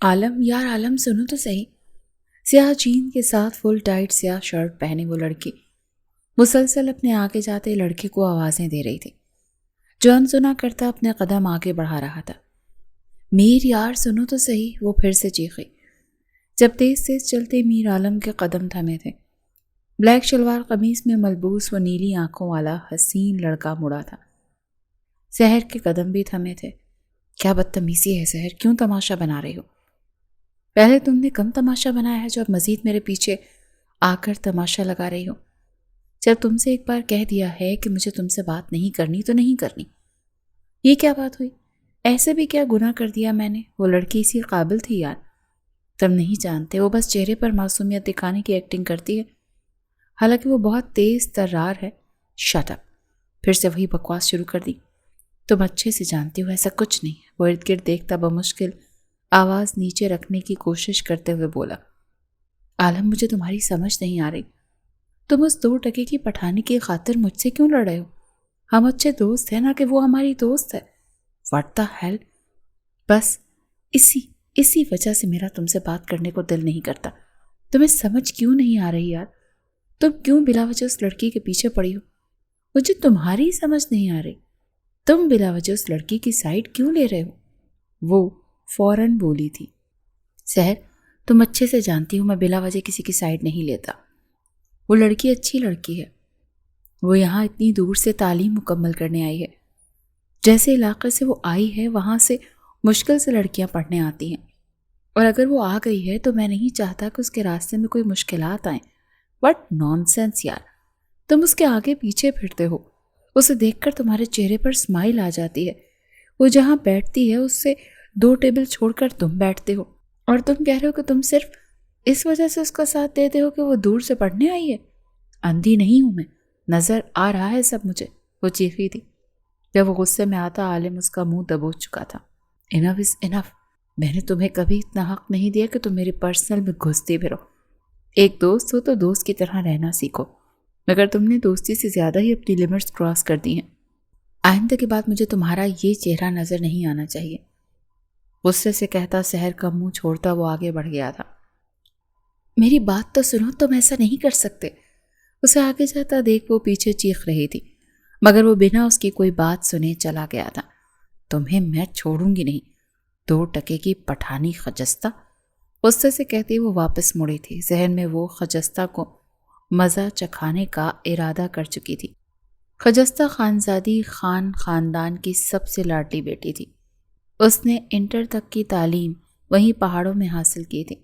عالم، یار عالم سنو تو صحیح۔ سیاہ جین کے ساتھ فل ٹائٹ سیاہ شرٹ پہنے وہ لڑکی مسلسل اپنے آگے جاتے لڑکے کو آوازیں دے رہی تھی جو انسنا کرتا اپنے قدم آگے بڑھا رہا تھا۔ میر یار سنو تو صحیح، وہ پھر سے چیخی جب تیز تیز چلتے میر عالم کے قدم تھمے تھے۔ بلیک شلوار قمیص میں ملبوس وہ نیلی آنکھوں والا حسین لڑکا مڑا تھا۔ سحر کے قدم بھی تھمے تھے۔ کیا بدتمیزی ہے سحر، کیوں تماشا بنا رہی ہو؟ پہلے تم نے کم تماشا بنایا ہے جو اب مزید میرے پیچھے آ کر تماشا لگا رہی ہو۔ جب تم سے ایک بار کہہ دیا ہے کہ مجھے تم سے بات نہیں کرنی تو نہیں کرنی۔ یہ کیا بات ہوئی؟ ایسے بھی کیا گناہ کر دیا میں نے؟ وہ لڑکی اسی قابل تھی یار۔ تم نہیں جانتے، وہ بس چہرے پر معصومیت دکھانے کی ایکٹنگ کرتی ہے، حالانکہ وہ بہت تیز ترار ہے۔ شٹ اپ، پھر سے وہی بکواس شروع کر دی۔ تم اچھے سے جانتی ہو ایسا کچھ نہیں۔ وہ ارد گرد دیکھتا بمشکل آواز نیچے رکھنے کی کوشش کرتے ہوئے بولا، عالم مجھے تمہاری سمجھ نہیں آ رہی۔ تم اس 2 ٹکے کی پٹھانی کی خاطر مجھ سے کیوں لڑ رہے ہو؟ ہم اچھے دوست ہیں، نہ کہ وہ ہماری دوست ہے۔ What the hell! بس اسی وجہ سے میرا تم سے بات کرنے کو دل نہیں کرتا۔ تمہیں سمجھ کیوں نہیں آ رہی یار؟ تم کیوں بلا وجہ اس لڑکی کے پیچھے پڑی ہو؟ مجھے تمہاری سمجھ نہیں آ رہی۔ تم بلا وجہ اس لڑکی کی سائیڈ کیوں لے رہے ہو؟ وہ فوراً بولی تھی، سحر تم اچھے سے جانتی ہو میں بلا وجہ کسی کی سائیڈ نہیں لیتا۔ وہ لڑکی اچھی لڑکی ہے، وہ یہاں اتنی دور سے تعلیم مکمل کرنے آئی ہے۔ جیسے علاقے سے وہ آئی ہے وہاں سے مشکل سے لڑکیاں پڑھنے آتی ہیں، اور اگر وہ آ گئی ہے تو میں نہیں چاہتا کہ اس کے راستے میں کوئی مشکلات آئیں۔ واٹ نان سینس یار! تم اس کے آگے پیچھے پھرتے ہو، اسے دیکھ کر تمہارے چہرے پر اسمائل آ جاتی ہے۔ وہ جہاں بیٹھتی ہے اس سے 2 ٹیبل چھوڑ کر تم بیٹھتے ہو، اور تم کہہ رہے ہو کہ تم صرف اس وجہ سے اس کا ساتھ دیتے ہو کہ وہ دور سے پڑھنے آئی ہے۔ اندھی نہیں ہوں میں، نظر آ رہا ہے سب مجھے، وہ چیخی تھی۔ جب وہ غصے میں آتا عالم اس کا منہ دبوچ چکا تھا۔ انف از انف، میں نے تمہیں کبھی اتنا حق نہیں دیا کہ تم میری پرسنل میں گھستے پھرو۔ ایک دوست ہو تو دوست کی طرح رہنا سیکھو، مگر تم نے دوستی سے زیادہ ہی اپنی لیمٹس کراس کر دی ہیں۔ آئندہ کے بعد مجھے تمہارا یہ چہرہ نظر نہیں آنا چاہیے۔ غصے سے کہتا سحر کا منہ چھوڑتا وہ آگے بڑھ گیا تھا۔ میری بات تو سنو، تم ایسا نہیں کر سکتے۔ اسے آگے جاتا دیکھ وہ پیچھے چیخ رہی تھی، مگر وہ بنا اس کی کوئی بات سنے چلا گیا تھا۔ تمہیں میں چھوڑوں گی نہیں، 2 ٹکے کی پٹھانی خجستہ! غصے سے کہتی وہ واپس مڑی تھی۔ ذہن میں وہ خجستہ کو مزہ چکھانے کا ارادہ کر چکی تھی۔ خجستہ خانزادی خان خاندان کی سب سے لاڈلی بیٹی تھی۔ اس نے انٹر تک کی تعلیم وہیں پہاڑوں میں حاصل کی تھی۔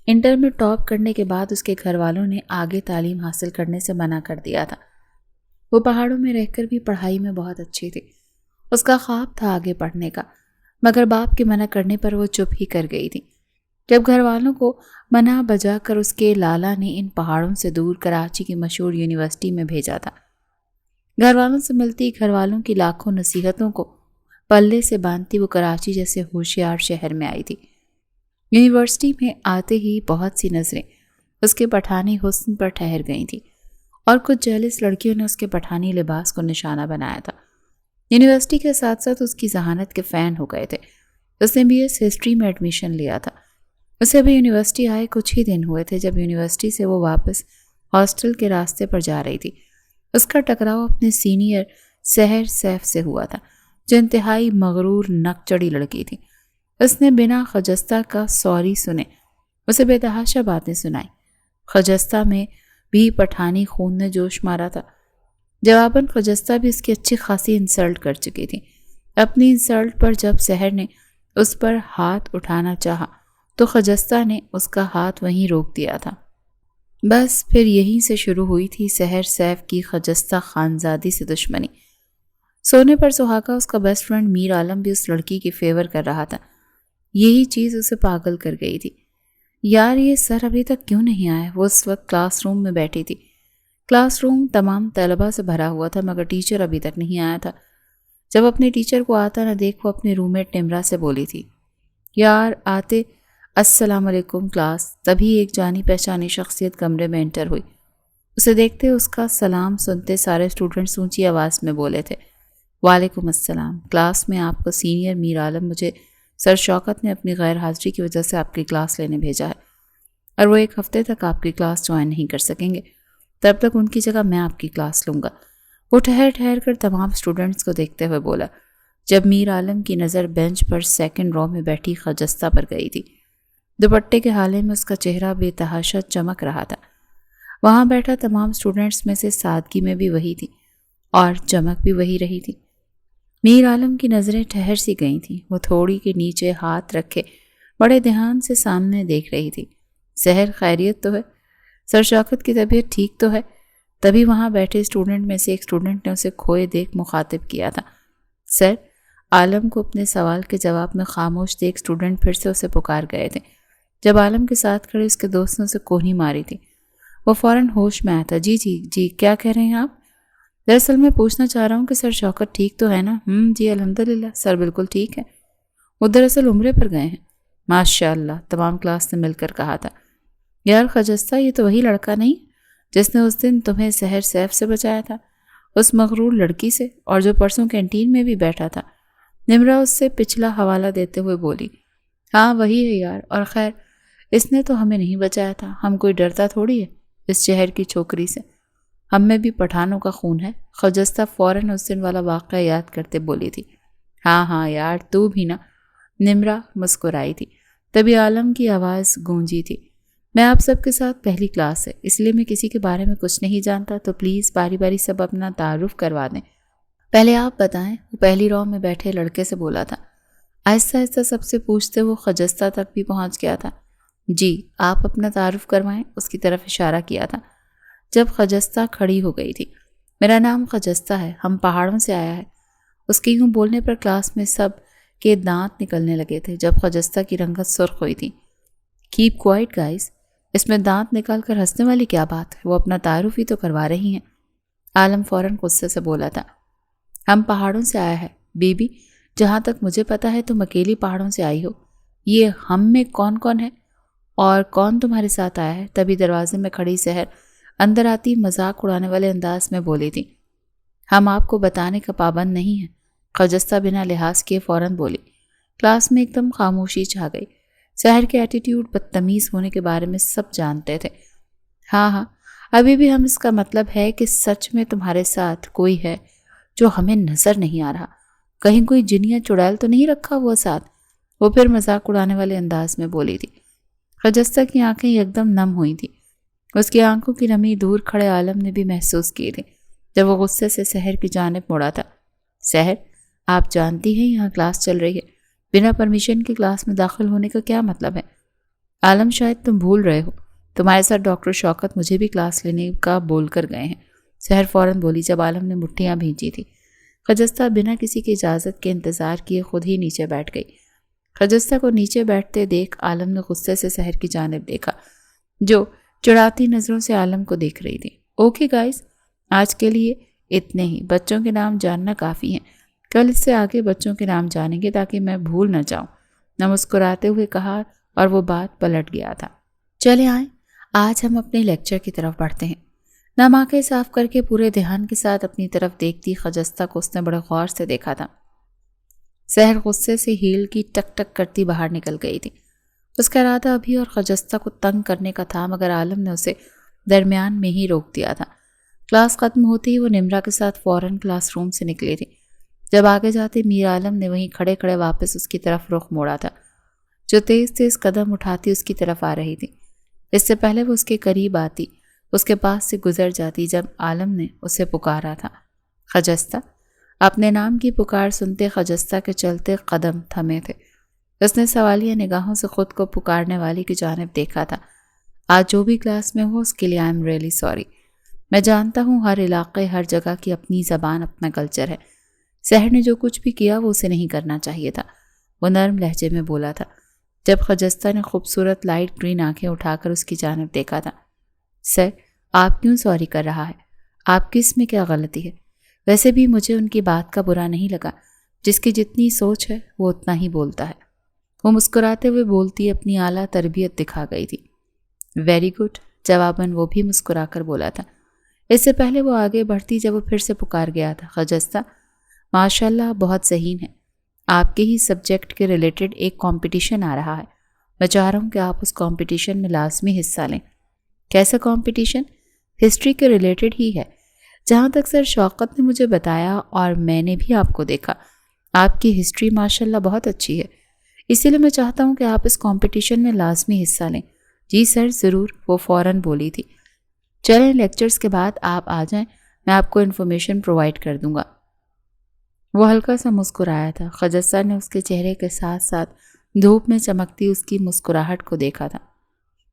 انٹر میں ٹاپ کرنے کے بعد اس کے گھر والوں نے آگے تعلیم حاصل کرنے سے منع کر دیا تھا۔ وہ پہاڑوں میں رہ کر بھی پڑھائی میں بہت اچھی تھی۔ اس کا خواب تھا آگے پڑھنے کا، مگر باپ کے منع کرنے پر وہ چپ ہی کر گئی تھی۔ جب گھر والوں کو منع بجا کر اس کے لالا نے ان پہاڑوں سے دور کراچی کی مشہور یونیورسٹی میں بھیجا تھا۔ گھر والوں سے ملتی گھر والوں کی لاکھوں نصیحتوں کو پلے سے باندھتی وہ کراچی جیسے ہوشیار شہر میں آئی تھی۔ یونیورسٹی میں آتے ہی بہت سی نظریں اس کے پٹھانی حسن پر ٹھہر گئی تھیں، اور کچھ جیلس لڑکیوں نے اس کے پٹھانی لباس کو نشانہ بنایا تھا۔ یونیورسٹی کے ساتھ ساتھ اس کی ذہانت کے فین ہو گئے تھے۔ اس نے BS ہسٹری میں ایڈمیشن لیا تھا۔ اسے ابھی یونیورسٹی آئے کچھ ہی دن ہوئے تھے جب یونیورسٹی سے وہ واپس ہاسٹل کے راستے پر جا رہی تھی۔ اس کا ٹکراؤ اپنے سینئر سحر سیف سے ہوا تھا، جو انتہائی مغرور نک چڑھی لڑکی تھی۔ اس نے بنا خجستہ کا سوری سنے اسے بے تحاشا باتیں سنائیں۔ خجستہ میں بھی پٹھانی خون نے جوش مارا تھا۔ جواباً خجستہ بھی اس کی اچھی خاصی انسلٹ کر چکی تھی۔ اپنی انسلٹ پر جب سحر نے اس پر ہاتھ اٹھانا چاہا تو خجستہ نے اس کا ہاتھ وہیں روک دیا تھا۔ بس پھر یہیں سے شروع ہوئی تھی سحر سیف کی خجستہ خانزادی سے دشمنی۔ سونے پر سہاگا اس کا بیسٹ فرینڈ میر عالم بھی اس لڑکی کی فیور کر رہا تھا۔ یہی چیز اسے پاگل کر گئی تھی۔ یار یہ سر ابھی تک کیوں نہیں آیا؟ وہ اس وقت کلاس روم میں بیٹھی تھی۔ کلاس روم تمام طلبہ سے بھرا ہوا تھا، مگر ٹیچر ابھی تک نہیں آیا تھا۔ جب اپنے ٹیچر کو آتا نہ دیکھ وہ اپنے روم میٹ نمرا سے بولی تھی، یار آتے السلام علیکم کلاس۔ تبھی ایک جانی پہچانی شخصیت کمرے میں انٹر ہوئی۔ اسے دیکھتے اس کا سلام سنتے سارے اسٹوڈنٹس اونچی آواز میں بولے تھے، وعلیکم السلام کلاس میں آپ کا سینئر میر عالم مجھے سر شوکت نے اپنی غیر حاضری کی وجہ سے آپ کی کلاس لینے بھیجا ہے اور وہ 1 ہفتے تک آپ کی کلاس جوائن نہیں کر سکیں گے، تب تک ان کی جگہ میں آپ کی کلاس لوں گا۔ وہ ٹھہر کر تمام اسٹوڈنٹس کو دیکھتے ہوئے بولا، جب میر عالم کی نظر بینچ پر 2nd رو میں بیٹھی خجستہ پر گئی تھی۔ دوپٹے کے حالے میں اس کا چہرہ بے تحاشا چمک رہا تھا۔ وہاں بیٹھا تمام اسٹوڈنٹس میں سے سادگی میں بھی وہی تھی اور چمک بھی وہی رہی تھی۔ میر عالم کی نظریں ٹھہر سی گئی تھیں۔ وہ تھوڑی کے نیچے ہاتھ رکھے بڑے دھیان سے سامنے دیکھ رہی تھی۔ سحر، خیریت تو ہے؟ سر شوکت کی طبیعت ٹھیک تو ہے؟ تبھی وہاں بیٹھے اسٹوڈنٹ میں سے ایک اسٹوڈنٹ نے اسے کھوئے دیکھ مخاطب کیا تھا۔ سر، عالم کو اپنے سوال کے جواب میں خاموش دیکھ اسٹوڈنٹ پھر سے اسے پکار گئے تھے۔ جب عالم کے ساتھ کھڑے اس کے دوستوں سے کوہنی ماری تھی، وہ فوراً ہوش میں آیا تھا۔ جی کیا کہہ رہے ہیں آپ؟ دراصل میں پوچھنا چاہ رہا ہوں کہ سر شوکت ٹھیک تو ہے نا؟ جی الحمدللہ سر بالکل ٹھیک ہے۔ وہ دراصل عمرے پر گئے ہیں۔ ماشاء اللہ، تمام کلاس نے مل کر کہا تھا۔ یار خجستہ، یہ تو وہی لڑکا نہیں جس نے اس دن تمہیں سحر سیف سے بچایا تھا، اس مغرور لڑکی سے، اور جو پرسوں کینٹین میں بھی بیٹھا تھا؟ نمرا اس سے پچھلا حوالہ دیتے ہوئے بولی۔ ہاں وہی ہے یار، اور خیر اس نے تو ہمیں نہیں بچایا تھا، ہم کوئی ڈرتا تھوڑی ہے اس شہر کی چھوکری سے، ہم میں بھی پٹھانوں کا خون ہے۔ خجستہ فوراً اس دن والا واقعہ یاد کرتے بولی تھی۔ ہاں یار تو بھی نا، نمرا مسکرائی تھی۔ تبھی عالم کی آواز گونجی تھی۔ میں آپ سب کے ساتھ پہلی کلاس ہے، اس لیے میں کسی کے بارے میں کچھ نہیں جانتا، تو پلیز باری باری سب اپنا تعارف کروا دیں۔ پہلے آپ بتائیں، وہ پہلی رو میں بیٹھے لڑکے سے بولا تھا۔ آہستہ آہستہ سب سے پوچھتے وہ خجستہ تک بھی پہنچ گیا تھا۔ جی آپ اپنا تعارف کروائیں، اس کی طرف اشارہ کیا تھا۔ جب خجستہ کھڑی ہو گئی تھی۔ میرا نام خجستہ ہے، ہم پہاڑوں سے آیا ہے۔ اس کے یوں بولنے پر کلاس میں سب کے دانت نکلنے لگے تھے۔ جب خجستہ کی رنگت سرخ ہوئی تھی۔ کیپ کوائٹ گائز، اس میں دانت نکال کر ہنسنے والی کیا بات ہے؟ وہ اپنا تعارف ہی تو کروا رہی ہیں۔ عالم فوراً غصے سے بولا تھا۔ ہم پہاڑوں سے آیا ہے بی بی، جہاں تک مجھے پتا ہے تم اکیلی پہاڑوں سے آئی ہو۔ یہ ہم میں کون کون ہے اور کون تمہارے ساتھ آیا ہے؟ تبھی دروازے میں کھڑی سحر اندر آتی مذاق اڑانے والے انداز میں بولی تھی۔ ہم آپ کو بتانے کا پابند نہیں ہیں، خجستہ بنا لحاظ کیے فوراً بولی۔ کلاس میں ایک دم خاموشی چھا گئی۔ سحر کے ایٹیٹیوڈ بدتمیز ہونے کے بارے میں سب جانتے تھے۔ ہاں ابھی بھی ہم اس کا مطلب ہے کہ سچ میں تمہارے ساتھ کوئی ہے جو ہمیں نظر نہیں آ رہا، کہیں کوئی جن یا چڑیل تو نہیں رکھا ہوا ساتھ؟ وہ پھر مذاق اڑانے والے انداز میں بولی تھی۔ خجستہ کی آنکھیں ایک دم نم ہوئی تھیں۔ اس کی آنکھوں کی نمی دور کھڑے عالم نے بھی محسوس کی تھی جب وہ غصے سے سحر کی جانب مڑا تھا۔ سحر، آپ جانتی ہیں یہاں کلاس چل رہی ہے، بنا پرمیشن کی کلاس میں داخل ہونے کا کیا مطلب ہے؟ عالم شاید تم بھول رہے ہو، تمہارے ساتھ ڈاکٹر شوکت مجھے بھی کلاس لینے کا بول کر گئے ہیں۔ سحر فوراً بولی جب عالم نے مٹھیاں بھینچی تھی۔ خجستہ بنا کسی کی اجازت کے انتظار کیے خود ہی نیچے بیٹھ گئی۔ خجستہ کو نیچے بیٹھتے دیکھ عالم نے غصے سے سحر کی جانب دیکھا، جو چڑھاتی نظروں سے عالم کو دیکھ رہی تھی۔ اوکے گائز، آج کے لیے اتنے ہی، بچوں کے نام جاننا کافی ہیں، کل اس سے آگے بچوں کے نام جانیں گے تاکہ میں بھول نہ جاؤں، نہ مسکراتے ہوئے کہا، اور وہ بات پلٹ گیا تھا۔ چلے آئیں، آج ہم اپنے لیکچر کی طرف بڑھتے ہیں۔ نماکے صاف کر کے پورے دھیان کے ساتھ اپنی طرف دیکھتی خجستہ کو اس نے بڑے غور سے دیکھا تھا۔ سحر غصے سے ہیل کی ٹک ٹک کرتی باہر نکل گئی تھی۔ اس کا ارادہ ابھی اور خجستہ کو تنگ کرنے کا تھا، مگر عالم نے اسے درمیان میں ہی روک دیا تھا۔ کلاس ختم ہوتی ہی وہ نمرا کے ساتھ فوراً کلاس روم سے نکلی تھی۔ جب آگے جاتے میر عالم نے وہیں کھڑے کھڑے واپس اس کی طرف رخ موڑا تھا، جو تیز تیز قدم اٹھاتی اس کی طرف آ رہی تھی۔ اس سے پہلے وہ اس کے قریب آتی، اس کے پاس سے گزر جاتی جب عالم نے اسے پکارا تھا۔ خجستہ، اپنے نام کی پکار سنتے خجستہ کے چلتے قدم تھمے تھے۔ اس نے سوالیہ نگاہوں سے خود کو پکارنے والی کی جانب دیکھا تھا۔ آج جو بھی کلاس میں ہو اس کے لیے آئی ایم ریئلی سوری۔ میں جانتا ہوں ہر علاقے، ہر جگہ کی اپنی زبان، اپنا کلچر ہے۔ سحر نے جو کچھ بھی کیا وہ اسے نہیں کرنا چاہیے تھا، وہ نرم لہجے میں بولا تھا جب خجستہ نے خوبصورت لائٹ گرین آنکھیں اٹھا کر اس کی جانب دیکھا تھا۔ سر، آپ کیوں سوری کر رہا ہے؟ آپ کی اس میں کیا غلطی ہے؟ ویسے بھی مجھے ان کی بات کا برا نہیں لگا، جس کی جتنی سوچ ہے وہ اتنا ہی بولتا ہے۔ وہ مسکراتے ہوئے بولتی اپنی اعلیٰ تربیت دکھا گئی تھی۔ ویری گڈ، جواباً وہ بھی مسکرا کر بولا تھا۔ اس سے پہلے وہ آگے بڑھتی جب وہ پھر سے پکار گیا تھا۔ خجستہ، ماشاءاللہ بہت ذہین ہے، آپ کے ہی سبجیکٹ کے ریلیٹڈ ایک کمپٹیشن آ رہا ہے. میں چاہ رہا ہوں کہ آپ اس کمپٹیشن میں لازمی حصہ لیں. کیسا کمپٹیشن؟ ہسٹری کے ریلیٹڈ ہی ہے. جہاں تک سر شوکت نے مجھے بتایا اور میں نے بھی آپ کو دیکھا، آپ کی ہسٹری ماشاءاللہ بہت اچھی ہے. اسی لیے میں چاہتا ہوں کہ آپ اس کمپٹیشن میں لازمی حصہ لیں. جی سر ضرور، وہ فوراً بولی تھی. چلیں لیکچرز کے بعد آپ آ جائیں، میں آپ کو انفارمیشن پرووائڈ کر دوں گا. وہ ہلکا سا مسکرایا تھا. خجستہ نے اس کے چہرے کے ساتھ ساتھ دھوپ میں چمکتی اس کی مسکراہٹ کو دیکھا تھا.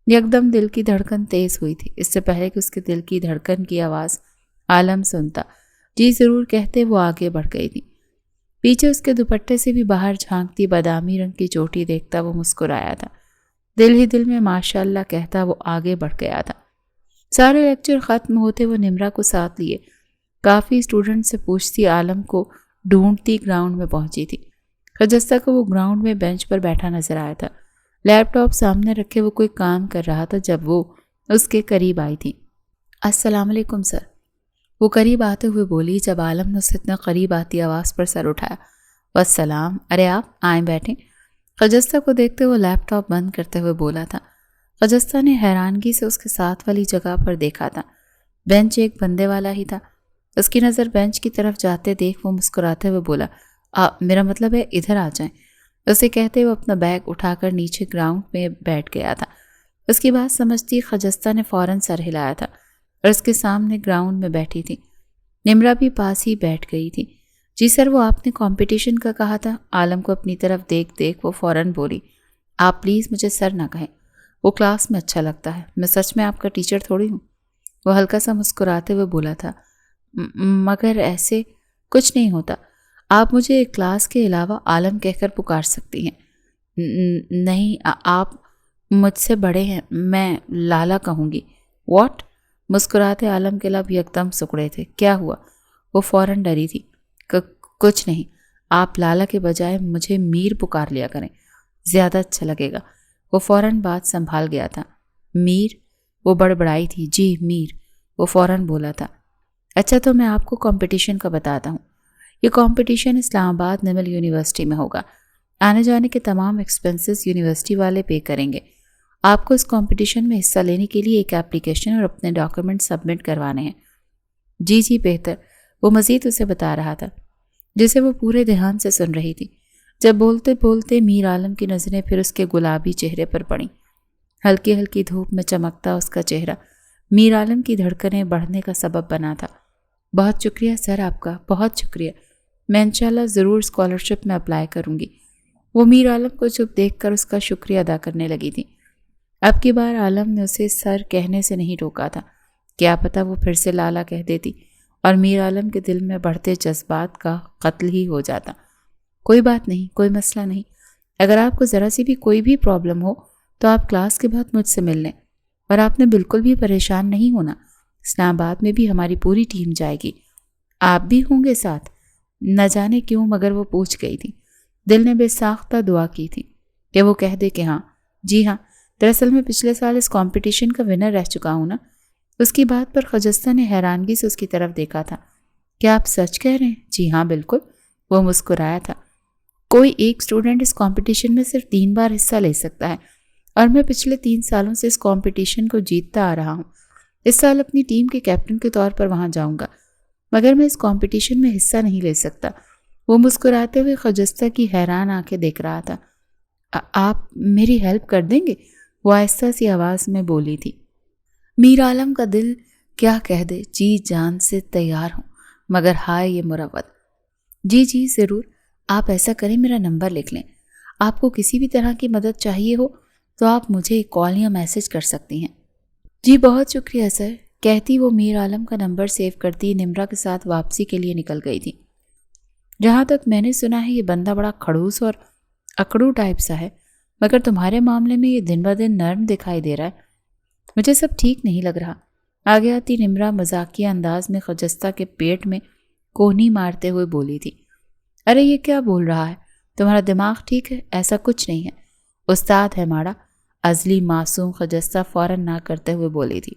یکدم دل کی دھڑکن تیز ہوئی تھی. اس سے پہلے کہ اس کے دل کی دھڑکن کی آواز عالم سنتا جی ضرور کہتے وہ آگے بڑھ گئی تھی. پیچھے اس کے دوپٹے سے بھی باہر جھانکتی بادامی رنگ کی چوٹی دیکھتا وہ مسکرایا تھا. دل ہی دل میں ماشاءاللہ کہتا وہ آگے بڑھ گیا تھا. سارے لیکچر ختم ہوتے وہ نمرا کو ساتھ لیے کافی اسٹوڈنٹ سے پوچھتی عالم کو ڈھونڈتی گراؤنڈ میں پہنچی تھی. خجستہ کو وہ گراؤنڈ میں بینچ پر بیٹھا نظر آیا تھا. لیپ ٹاپ سامنے رکھے وہ کوئی کام کر رہا تھا جب وہ اس کے قریب آئی تھی. السلام علیکم سر، وہ قریب آتے ہوئے بولی جب عالم نے اسے اتنا قریب آتی آواز پر سر اٹھایا. والسلام، ارے آپ آئیں بیٹھیں. خجستہ کو دیکھتے وہ لیپ ٹاپ بند کرتے ہوئے بولا تھا. خجستہ نے حیرانگی سے اس کے ساتھ والی جگہ پر دیکھا تھا. بینچ ایک بندے والا ہی تھا. اس کی نظر بینچ کی طرف جاتے دیکھ وہ مسکراتے ہوئے بولا میرا مطلب ہے ادھر آ جائیں. اسے کہتے وہ اپنا بیگ اٹھا کر نیچے گراؤنڈ میں بیٹھ گیا تھا. اس کی بات سمجھتی خجستہ نے فوراً سر ہلایا تھا اور اس کے سامنے گراؤنڈ میں بیٹھی تھی. نمرا بھی پاس ہی بیٹھ گئی تھی. جی سر وہ آپ نے کمپٹیشن کا کہا تھا. عالم کو اپنی طرف دیکھ وہ فوراً بولی آپ پلیز مجھے سر نہ کہیں، وہ کلاس میں اچھا لگتا ہے. میں سچ میں آپ کا ٹیچر تھوڑی ہوں. وہ ہلکا سا مسکراتے ہوئے بولا تھا مگر ایسے کچھ نہیں ہوتا. آپ مجھے ایک کلاس کے علاوہ عالم کہہ کر پکار سکتی ہیں. نہیں آپ مجھ سے بڑے ہیں، میں لالا کہوں گی. واٹ؟ مسکراتے عالم کے لب یکدم سکڑے تھے. کیا ہوا؟ وہ فوراً ڈری تھی. کچھ نہیں، آپ لالا کے بجائے مجھے میر پکار لیا کریں، زیادہ اچھا لگے گا. وہ فوراً بات سنبھال گیا تھا. میر؟ وہ بڑبڑائی تھی. جی میر، وہ فوراً بولا تھا. اچھا تو میں آپ کو کمپٹیشن کا بتاتا ہوں. یہ کمپٹیشن اسلام آباد نمل یونیورسٹی میں ہوگا. آنے جانے کے تمام ایکسپنسز یونیورسٹی والے پے کریں گے. آپ کو اس کمپٹیشن میں حصہ لینے کے لیے ایک ایپلیکیشن اور اپنے ڈاکیومنٹ سبمٹ کروانے ہیں. جی بہتر، وہ مزید اسے بتا رہا تھا جسے وہ پورے دھیان سے سن رہی تھی. جب بولتے بولتے میر عالم کی نظریں پھر اس کے گلابی چہرے پر پڑیں. ہلکی ہلکی دھوپ میں چمکتا اس کا چہرہ میر عالم کی دھڑکنیں بڑھنے کا سبب بنا تھا. بہت شکریہ سر آپ کا، بہت شکریہ. میں انشاءاللہ ضرور اسکالرشپ میں اپلائی کروں گی. وہ میر عالم کو چپ دیکھ کر اس کا شکریہ ادا کرنے لگی تھی. اب کی بار عالم نے اسے سر کہنے سے نہیں روکا تھا. کیا پتہ وہ پھر سے لالا کہہ دیتی اور میر عالم کے دل میں بڑھتے جذبات کا قتل ہی ہو جاتا. کوئی بات نہیں، کوئی مسئلہ نہیں. اگر آپ کو ذرا سی بھی کوئی بھی پرابلم ہو تو آپ کلاس کے بعد مجھ سے مل لیں. اور آپ نے بالکل بھی پریشان نہیں ہونا. اسلام آباد میں بھی ہماری پوری ٹیم جائے گی، آپ بھی ہوں گے ساتھ. نہ جانے کیوں مگر وہ پوچھ گئی تھی. دل نے بے ساختہ دعا کی تھی کہ وہ کہہ دے کہ ہاں. جی ہاں، دراصل میں پچھلے سال اس کمپٹیشن کا ونر رہ چکا ہوں نا. اس کی بات پر خجستہ نے حیرانگی سے اس کی طرف دیکھا تھا. کیا آپ سچ کہہ رہے ہیں؟ جی ہاں بالکل، وہ مسکرایا تھا. کوئی ایک اسٹوڈنٹ اس کمپٹیشن میں صرف 3 بار حصہ لے سکتا ہے اور میں پچھلے 3 سالوں سے اس کمپٹیشن کو جیتتا آ رہا ہوں. اس سال اپنی ٹیم کے کیپٹن کے طور پر وہاں جاؤں گا مگر میں اس کمپٹیشن میں حصہ نہیں لے سکتا. وہ مسکراتے ہوئے خجستہ کی حیران آنکھیں دیکھ رہا تھا. آپ میری ہیلپ کر دیں گے؟ وہ آہستہ سی آواز میں بولی تھی. میر عالم کا دل کیا کہہ دے، جی جان سے تیار ہوں مگر ہائے یہ مروت. جی ضرور، آپ ایسا کریں میرا نمبر لکھ لیں. آپ کو کسی بھی طرح کی مدد چاہیے ہو تو آپ مجھے کال یا میسج کر سکتی ہیں. جی بہت شکریہ سر، کہتی وہ میر عالم کا نمبر سیو کرتی نمرا کے ساتھ واپسی کے لیے نکل گئی تھی. جہاں تک میں نے سنا ہے یہ بندہ بڑا کھڑوس اور اکڑو ٹائپ سا ہے مگر تمہارے معاملے میں یہ دن بدن نرم دکھائی دے رہا ہے. مجھے سب ٹھیک نہیں لگ رہا. آگے آتی نمرا مذاقیہ انداز میں خجستہ کے پیٹ میں کونی مارتے ہوئے بولی تھی. ارے یہ کیا بول رہا ہے؟ تمہارا دماغ ٹھیک ہے؟ ایسا کچھ نہیں ہے، استاد ہے ماڑا. ازلی معصوم خجستہ فوراً نہ کرتے ہوئے بولی تھی.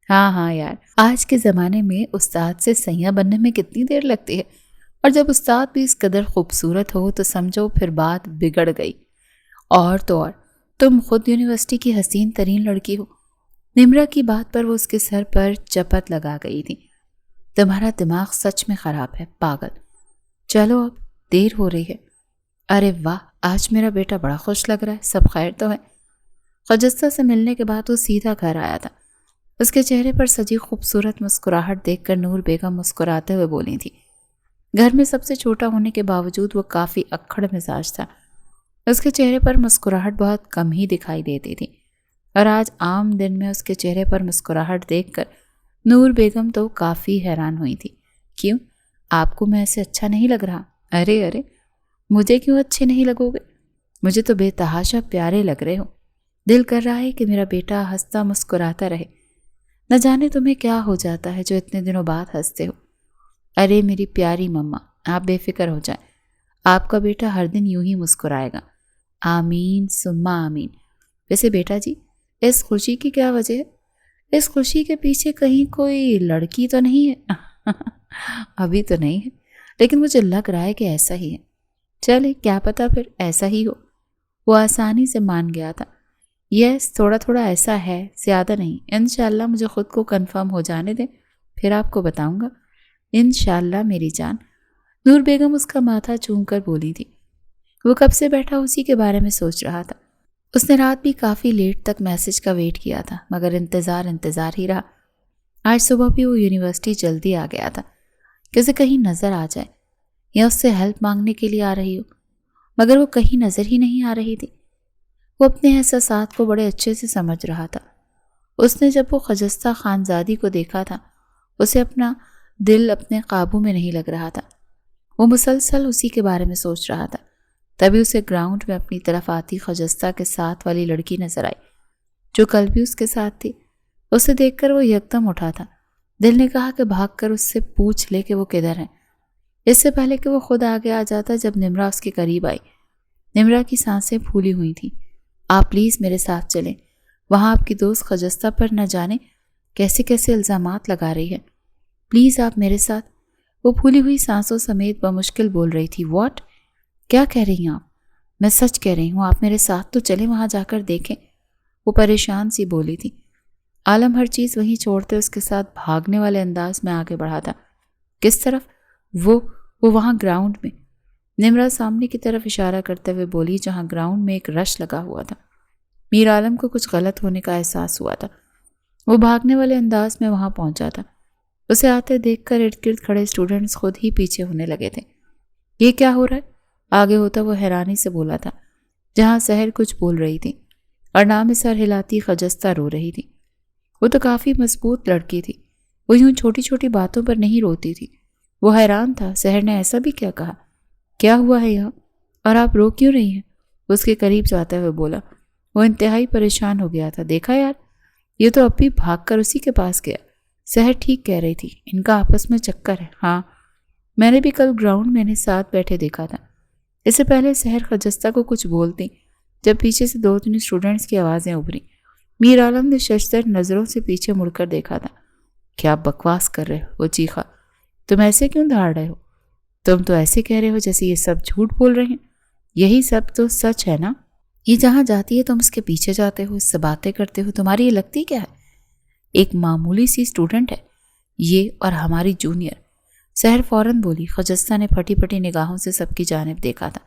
ہاں یار، آج کے زمانے میں استاد سے سیاں بننے میں کتنی دیر لگتی ہے. اور جب استاد بھی اس قدر خوبصورت ہو تو سمجھو پھر بات بگڑ گئی۔ اور تو اور تم خود یونیورسٹی کی حسین ترین لڑکی ہو۔ نمرا کی بات پر وہ اس کے سر پر چپت لگا گئی تھی۔ تمہارا دماغ سچ میں خراب ہے پاگل۔ چلو اب دیر ہو رہی ہے۔ ارے واہ، آج میرا بیٹا بڑا خوش لگ رہا ہے، سب خیر تو ہے؟ خجستہ سے ملنے کے بعد وہ سیدھا گھر آیا تھا۔ اس کے چہرے پر سجی خوبصورت مسکراہٹ دیکھ کر نور بیگم مسکراتے ہوئے بولی تھی۔ گھر میں سب سے چھوٹا ہونے کے باوجود وہ کافی اکھڑ مزاج تھا۔ اس کے چہرے پر مسکراہٹ بہت کم ہی دکھائی دیتی تھی، اور آج عام دن میں اس کے چہرے پر مسکراہٹ دیکھ کر نور بیگم تو کافی حیران ہوئی تھی۔ کیوں؟ آپ کو میں ایسے اچھا نہیں لگ رہا؟ ارے ارے، مجھے کیوں اچھے نہیں لگو گے؟ مجھے تو بے تحاشا پیارے لگ رہے ہو۔ دل کر رہا ہے کہ میرا بیٹا ہنستا مسکراتا رہے۔ نہ جانے تمہیں کیا ہو جاتا ہے جو اتنے دنوں بعد ہنستے ہو۔ ارے میری پیاری مما، آپ بے فکر ہو جائیں، آپ کا بیٹا ہر دن یوں ہی مسکرائے گا۔ آمین ثم آمین۔ ویسے بیٹا جی، اس خوشی کی کیا وجہ ہے؟ اس خوشی کے پیچھے کہیں کوئی لڑکی تو نہیں ہے؟ ابھی تو نہیں ہے، لیکن مجھے لگ رہا ہے کہ ایسا ہی ہے۔ چلے کیا پتا پھر ایسا ہی ہو۔ وہ آسانی سے مان گیا تھا۔ یس، تھوڑا تھوڑا ایسا ہے، زیادہ نہیں۔ انشاءاللہ مجھے خود کو کنفرم ہو جانے دیں، پھر آپ کو بتاؤں گا۔ انشاءاللہ میری جان۔ نور بیگم اس کا ماتھا چوم کر بولی تھی۔ وہ کب سے بیٹھا اسی کے بارے میں سوچ رہا تھا۔ اس نے رات بھی کافی لیٹ تک میسج کا ویٹ کیا تھا، مگر انتظار ہی رہا۔ آج صبح بھی وہ یونیورسٹی جلدی آ گیا تھا کہ اسے کہیں نظر آ جائے یا اس سے ہیلپ مانگنے کے لیے آ رہی ہو، مگر وہ کہیں نظر ہی نہیں آ رہی تھی۔ وہ اپنے احساسات کو بڑے اچھے سے سمجھ رہا تھا۔ اس نے جب وہ خجستہ خانزادی کو دیکھا تھا، اسے اپنا دل اپنے قابو میں نہیں لگ رہا تھا۔ وہ مسلسل اسی کے بارے میں سوچ رہا تھا۔ تبھی اسے گراؤنڈ میں اپنی طرف آتی خجستہ کے ساتھ والی لڑکی نظر آئی، جو کل بھی اس کے ساتھ تھی۔ اسے دیکھ کر وہ یکدم اٹھا تھا۔ دل نے کہا کہ بھاگ کر اس سے پوچھ لے کہ وہ کدھر ہے، اس سے پہلے کہ وہ خود آگے آ جاتا۔ جب نمرا اس کے قریب آئی، نمرا کی سانسیں پھولی ہوئی تھیں۔ آپ پلیز میرے ساتھ چلیں، وہاں آپ کی دوست خجستہ پر نہ جانے کیسے کیسے الزامات لگا رہی ہے، پلیز آپ میرے ساتھ۔ وہ پھولی ہوئی سانسوں سمیت بمشکل بول رہی تھی۔ واٹ؟ کیا کہہ رہی ہیں آپ؟ میں سچ کہہ رہی ہوں، آپ میرے ساتھ تو چلیں، وہاں جا کر دیکھیں۔ وہ پریشان سی بولی تھی۔ عالم ہر چیز وہیں چھوڑتے اس کے ساتھ بھاگنے والے انداز میں آگے بڑھا تھا۔ کس طرف؟ وہ وہاں گراؤنڈ میں۔ نمرا سامنے کی طرف اشارہ کرتے ہوئے بولی، جہاں گراؤنڈ میں ایک رش لگا ہوا تھا۔ میر عالم کو کچھ غلط ہونے کا احساس ہوا تھا۔ وہ بھاگنے والے انداز میں وہاں پہنچا تھا۔ اسے آتے دیکھ کر ارد گرد کھڑے اسٹوڈنٹس خود ہی پیچھے ہونے لگے تھے۔ یہ کیا ہو رہا ہے؟ آگے ہوتا وہ حیرانی سے بولا تھا۔ جہاں سحر کچھ بول رہی تھی اور نام سر ہلاتی خجستہ رو رہی تھی۔ وہ تو کافی مضبوط لڑکی تھی، وہ یوں چھوٹی چھوٹی باتوں پر نہیں روتی تھی۔ وہ حیران تھا، سحر نے ایسا بھی کیا کہا؟ کیا ہوا ہے یہاں؟ اور آپ رو کیوں رہی ہیں؟ اس کے قریب جاتے ہوئے بولا۔ وہ انتہائی پریشان ہو گیا تھا۔ دیکھا یار، یہ تو اب بھی بھاگ کر اسی کے پاس گیا۔ سحر ٹھیک کہہ رہی تھی، ان کا آپس میں چکر ہے۔ ہاں، میں نے بھی کل گراؤنڈ میں انہیں ساتھ بیٹھے دیکھا تھا۔ اس سے پہلے سحر خجستہ کو کچھ بولتی جب پیچھے سے 2-3 اسٹوڈنٹس کی آوازیں ابھری۔ میر عالم نے ششدر نظروں سے پیچھے مڑ کر دیکھا تھا۔ کیا بکواس کر رہے ہو؟ وہ چیخا۔ تم ایسے کیوں دھاڑ رہے ہو؟ تم تو ایسے کہہ رہے ہو جیسے یہ سب جھوٹ بول رہے ہیں۔ یہی سب تو سچ ہے نا؟ یہ جہاں جاتی ہے تم اس کے پیچھے جاتے ہو، اس سے باتیں کرتے ہو، تمہاری یہ لگتی کیا ہے؟ ایک معمولی سی اسٹوڈنٹ ہے یہ، اور ہماری جونیئر۔ سحر فوراً بولی۔ خجستہ نے پھٹی پھٹی نگاہوں سے سب کی جانب دیکھا تھا۔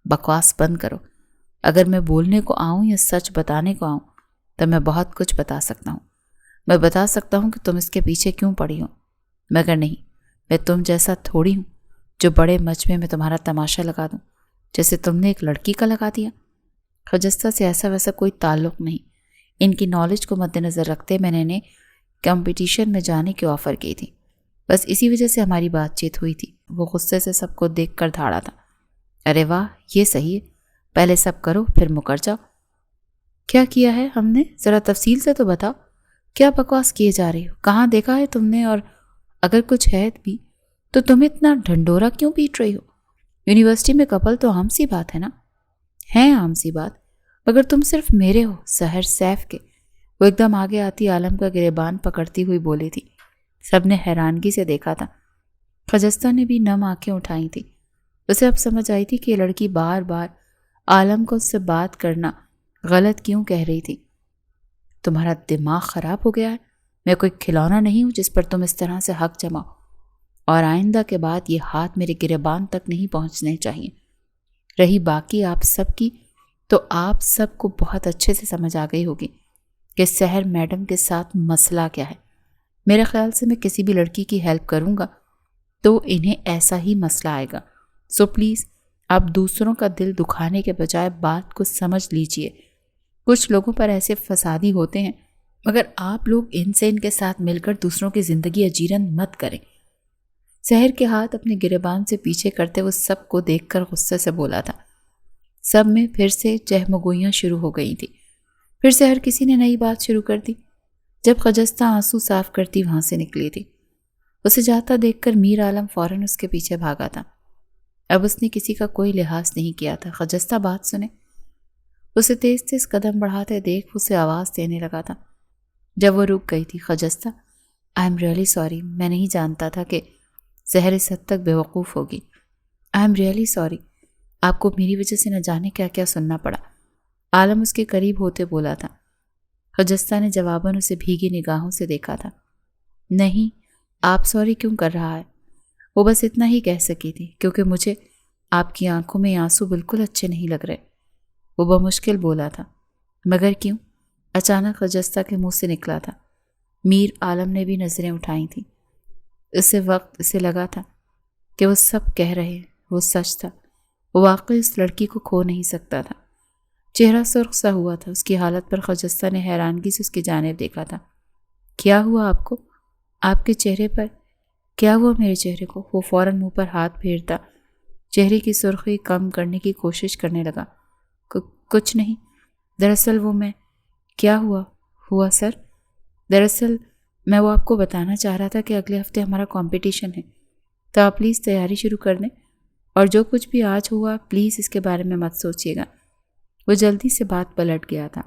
بکواس بند کرو۔ اگر میں بولنے کو آؤں یا سچ بتانے کو آؤں تو میں بہت کچھ بتا سکتا ہوں۔ میں بتا سکتا ہوں کہ تم اس کے پیچھے کیوں پڑی ہو، مگر نہیں، میں تم جیسا تھوڑی ہوں جو بڑے مجمع میں تمہارا تماشا لگا دوں جیسے تم نے ایک لڑکی کا لگا دیا۔ خجستہ سے ایسا ویسا کوئی تعلق نہیں۔ ان کی نالج کو مد نظر رکھتے میں نے انہیں کمپٹیشن میں جانے کی آفر کی تھی، بس اسی وجہ سے ہماری بات چیت ہوئی تھی۔ وہ غصے سے سب کو دیکھ کر دھاڑا تھا۔ ارے واہ، یہ صحیح ہے، پہلے سب کرو پھر مکر جاؤ۔ کیا کیا ہے ہم نے؟ ذرا تفصیل سے تو بتاؤ۔ کیا بکواس کیے جا رہی ہو؟ کہاں دیکھا ہے تم نے؟ اور اگر کچھ ہے بھی تو تم اتنا ڈھنڈورا کیوں پیٹ رہی ہو؟ یونیورسٹی میں کپل تو عام سی بات ہے نا؟ ہے عام سی بات، مگر تم صرف میرے ہو، سحر سیف کے۔ وہ ایک دم آگے آتی عالم کا گریبان پکڑتی ہوئی بولی تھی۔ سب نے حیرانگی سے دیکھا تھا۔ خجستہ نے بھی نم آنکھیں اٹھائی تھی۔ اسے اب سمجھ آئی تھی کہ یہ لڑکی بار بار عالم کو اس سے بات کرنا غلط کیوں کہہ رہی تھی۔ تمہارا دماغ خراب ہو گیا ہے؟ میں کوئی کھلونا نہیں ہوں جس پر تم اس طرح سے حق جماؤ، اور آئندہ کے بعد یہ ہاتھ میرے گریبان تک نہیں پہنچنے چاہیے۔ رہی باقی آپ سب کی، تو آپ سب کو بہت اچھے سے سمجھ آ گئی ہوگی کہ سحر میڈم کے ساتھ مسئلہ کیا ہے۔ میرے خیال سے میں کسی بھی لڑکی کی ہیلپ کروں گا تو انہیں ایسا ہی مسئلہ آئے گا، سو پلیز آپ دوسروں کا دل دکھانے کے بجائے بات کو سمجھ لیجئے۔ کچھ لوگوں پر ایسے فسادی ہوتے ہیں، مگر آپ لوگ ان سے ان کے ساتھ مل کر دوسروں کی زندگی اجیرن مت کریں۔ سحر کے ہاتھ اپنے گریبان سے پیچھے کرتے وہ سب کو دیکھ کر غصے سے بولا تھا۔ سب میں پھر سے چہمگوئیاں شروع ہو گئی تھی۔ پھر سے ہر کسی نے نئی بات شروع کر دی۔ جب خجستہ آنسو صاف کرتی وہاں سے نکلی تھی، اسے جاتا دیکھ کر میر عالم فوراً اس کے پیچھے بھاگا تھا۔ اب اس نے کسی کا کوئی لحاظ نہیں کیا تھا۔ خجستہ بات سنے، اسے تیز تیز قدم بڑھاتے دیکھ اسے آواز دینے لگا تھا۔ جب وہ رک گئی تھی، Khujasta I am really sorry, میں نہیں جانتا تھا کہ سحر اس حد تک بیوقوف ہوگی۔ آئی ایم ریئلی سوری، آپ کو میری وجہ سے نہ جانے کیا کیا سننا پڑا، عالم اس کے قریب ہوتے بولا تھا۔ خجستہ نے جواباً اسے بھیگی نگاہوں سے دیکھا تھا۔ نہیں، آپ سوری کیوں کر رہا ہے؟ وہ بس اتنا ہی کہہ سکی تھی، کیونکہ مجھے آپ کی آنکھوں میں آنسو بالکل اچھے نہیں لگ رہے، وہ بمشکل بولا تھا۔ مگر کیوں؟ اچانک خجستہ کے منہ سے نکلا تھا۔ میر عالم نے بھی نظریں اٹھائی تھیں۔ اسے لگا تھا کہ وہ سب کہہ رہے وہ سچ تھا۔ وہ واقعی اس لڑکی کو کھو نہیں سکتا تھا۔ چہرہ سرخ سا ہوا تھا۔ اس کی حالت پر خجستہ نے حیرانگی سے اس کی جانب دیکھا تھا۔ کیا ہوا آپ کو؟ آپ کے چہرے پر کیا ہوا؟ میرے چہرے کو؟ وہ فوراً منہ پر ہاتھ پھیرتا چہرے کی سرخی کم کرنے کی کوشش کرنے لگا۔ کچھ نہیں، دراصل میں کیا ہوا سر؟ دراصل میں وہ آپ کو بتانا چاہ رہا تھا کہ اگلے ہفتے ہمارا کمپٹیشن ہے، تو آپ پلیز تیاری شروع کر دیں، اور جو کچھ بھی آج ہوا پلیز اس کے بارے میں مت سوچیے گا۔ وہ جلدی سے بات پلٹ گیا تھا۔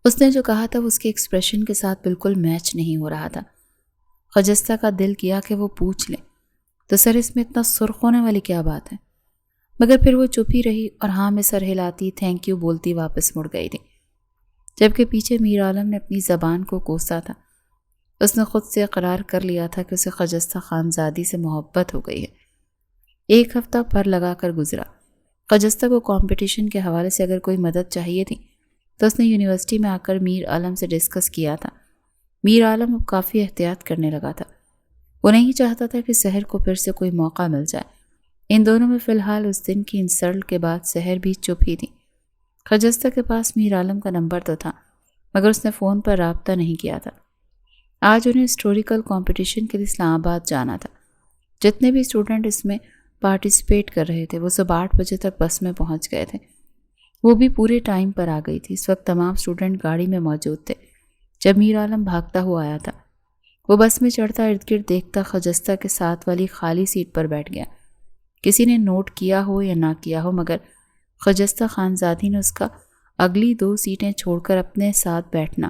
اس نے جو کہا تھا وہ اس کے ایکسپریشن کے ساتھ بالکل میچ نہیں ہو رہا تھا۔ خجستہ کا دل کیا کہ وہ پوچھ لے، تو سر اس میں اتنا سرخ ہونے والی کیا بات ہے؟ مگر پھر وہ چپ ہی رہی اور ہاں میں سر ہلاتی تھینک یو بولتی واپس مڑ گئی تھی، جبکہ پیچھے میر عالم نے اپنی زبان کو کوسا تھا۔ اس نے خود سے اقرار کر لیا تھا کہ اسے خجستہ خانزادی سے محبت ہو گئی ہے۔ ایک ہفتہ پر لگا کر گزرا۔ خجستہ کو کمپٹیشن کے حوالے سے اگر کوئی مدد چاہیے تھی تو اس نے یونیورسٹی میں آ کر میر عالم سے ڈسکس کیا تھا۔ میر عالم اب کافی احتیاط کرنے لگا تھا۔ وہ نہیں چاہتا تھا کہ سحر کو پھر سے کوئی موقع مل جائے۔ ان دونوں میں فی الحال اس دن کی انسلٹ کے بعد سحر بھی چپ ہی تھی۔ خجستہ کے پاس میر عالم کا نمبر تو تھا، مگر اس نے فون پر رابطہ نہیں کیا تھا۔ آج انہیں ہسٹوریکل کمپٹیشن کے لیے اسلام آباد جانا تھا۔ جتنے بھی اسٹوڈنٹ اس میں پارٹیسپیٹ کر رہے تھے وہ سب 8 بجے تک بس میں پہنچ گئے تھے۔ وہ بھی پورے ٹائم پر آ گئی تھی۔ اس وقت تمام اسٹوڈنٹ گاڑی میں موجود تھے جب میر عالم بھاگتا ہوا آیا تھا۔ وہ بس میں چڑھتا ارد گرد دیکھتا خجستہ کے ساتھ والی خالی سیٹ پر بیٹھ گیا۔ کسی نے نوٹ کیا ہو یا نہ کیا ہو، مگر خجستہ خانزادی نے اس کا اگلی 2 سیٹیں چھوڑ کر اپنے ساتھ بیٹھنا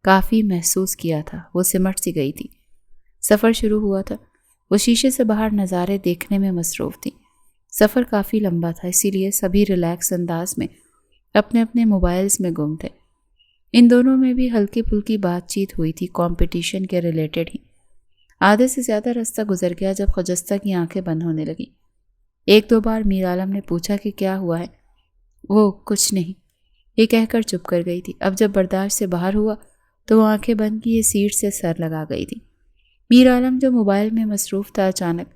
کافی محسوس کیا تھا۔ وہ سمٹ سی گئی تھی۔ سفر شروع ہوا تھا۔ وہ شیشے سے باہر نظارے دیکھنے میں مصروف تھی۔ سفر کافی لمبا تھا، اسی لیے سبھی ریلیکس انداز میں اپنے اپنے موبائلز میں گم تھے۔ ان دونوں میں بھی ہلکی پھلکی بات چیت ہوئی تھی، کمپٹیشن کے ریلیٹڈ ہی۔ آدھے سے زیادہ راستہ گزر گیا جب خجستہ کی آنکھیں بند ہونے لگیں۔ 1-2 بار میر عالم نے پوچھا کہ کیا ہوا ہے؟ وہ کچھ نہیں، یہ کہہ کر چپ کر گئی تھی۔ اب جب برداشت سے باہر ہوا تو وہ آنکھیں بند کیے سیٹ سے سر لگا گئی تھی۔ میر عالم جو موبائل میں مصروف تھا اچانک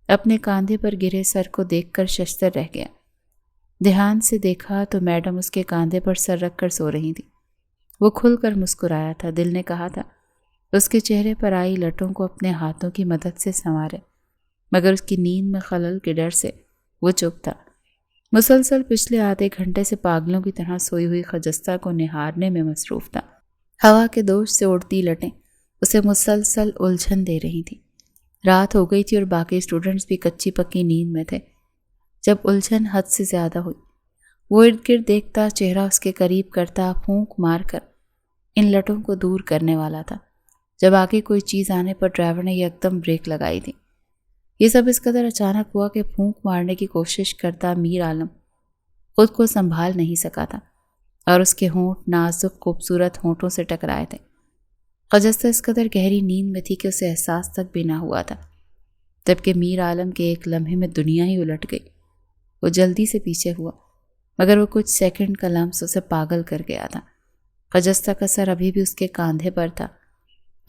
اپنے کاندھے پر گرے سر کو دیکھ کر ششدر رہ گیا۔ دھیان سے دیکھا تو میڈم اس کے کاندھے پر سر رکھ کر سو رہی تھی۔ وہ کھل کر مسکرایا تھا۔ دل نے کہا تھا اس کے چہرے پر آئی لٹوں کو اپنے ہاتھوں کی مدد سے سنوارے، مگر اس کی نیند میں خلل کے ڈر سے وہ چپ تھا۔ مسلسل پچھلے آدھے گھنٹے سے پاگلوں کی طرح سوئی ہوئی خجستہ کو نہارنے میں مصروف تھا۔ ہوا کے دوش سے اڑتی لٹیں اسے مسلسل الجھن دے رہی تھیں۔ رات ہو گئی تھی اور باقی اسٹوڈنٹس بھی کچی پکی نیند میں تھے جب الجھن حد سے زیادہ ہوئی۔ وہ ارد گرد دیکھتا، چہرہ اس کے قریب کرتا، پھونک مار کر ان لٹوں کو دور کرنے والا تھا، جب آگے کوئی چیز آنے پر ڈرائیور نے یکدم بریک لگائی تھی۔ یہ سب اس قدر اچانک ہوا کہ پھونک مارنے کی کوشش کرتا میر عالم خود کو سنبھال نہیں سکا تھا اور اس کے ہونٹ نازک خوبصورت ہونٹوں سے ٹکرائے تھے۔ خجستہ اس قدر گہری نیند میں تھی کہ اسے احساس تک بھی نہ ہوا تھا، جبکہ میر عالم کے ایک لمحے میں دنیا ہی الٹ گئی۔ وہ جلدی سے پیچھے ہوا، مگر وہ کچھ سیکنڈ کا لمس اسے پاگل کر گیا تھا۔ خجستہ کا سر ابھی بھی اس کے کاندھے پر تھا۔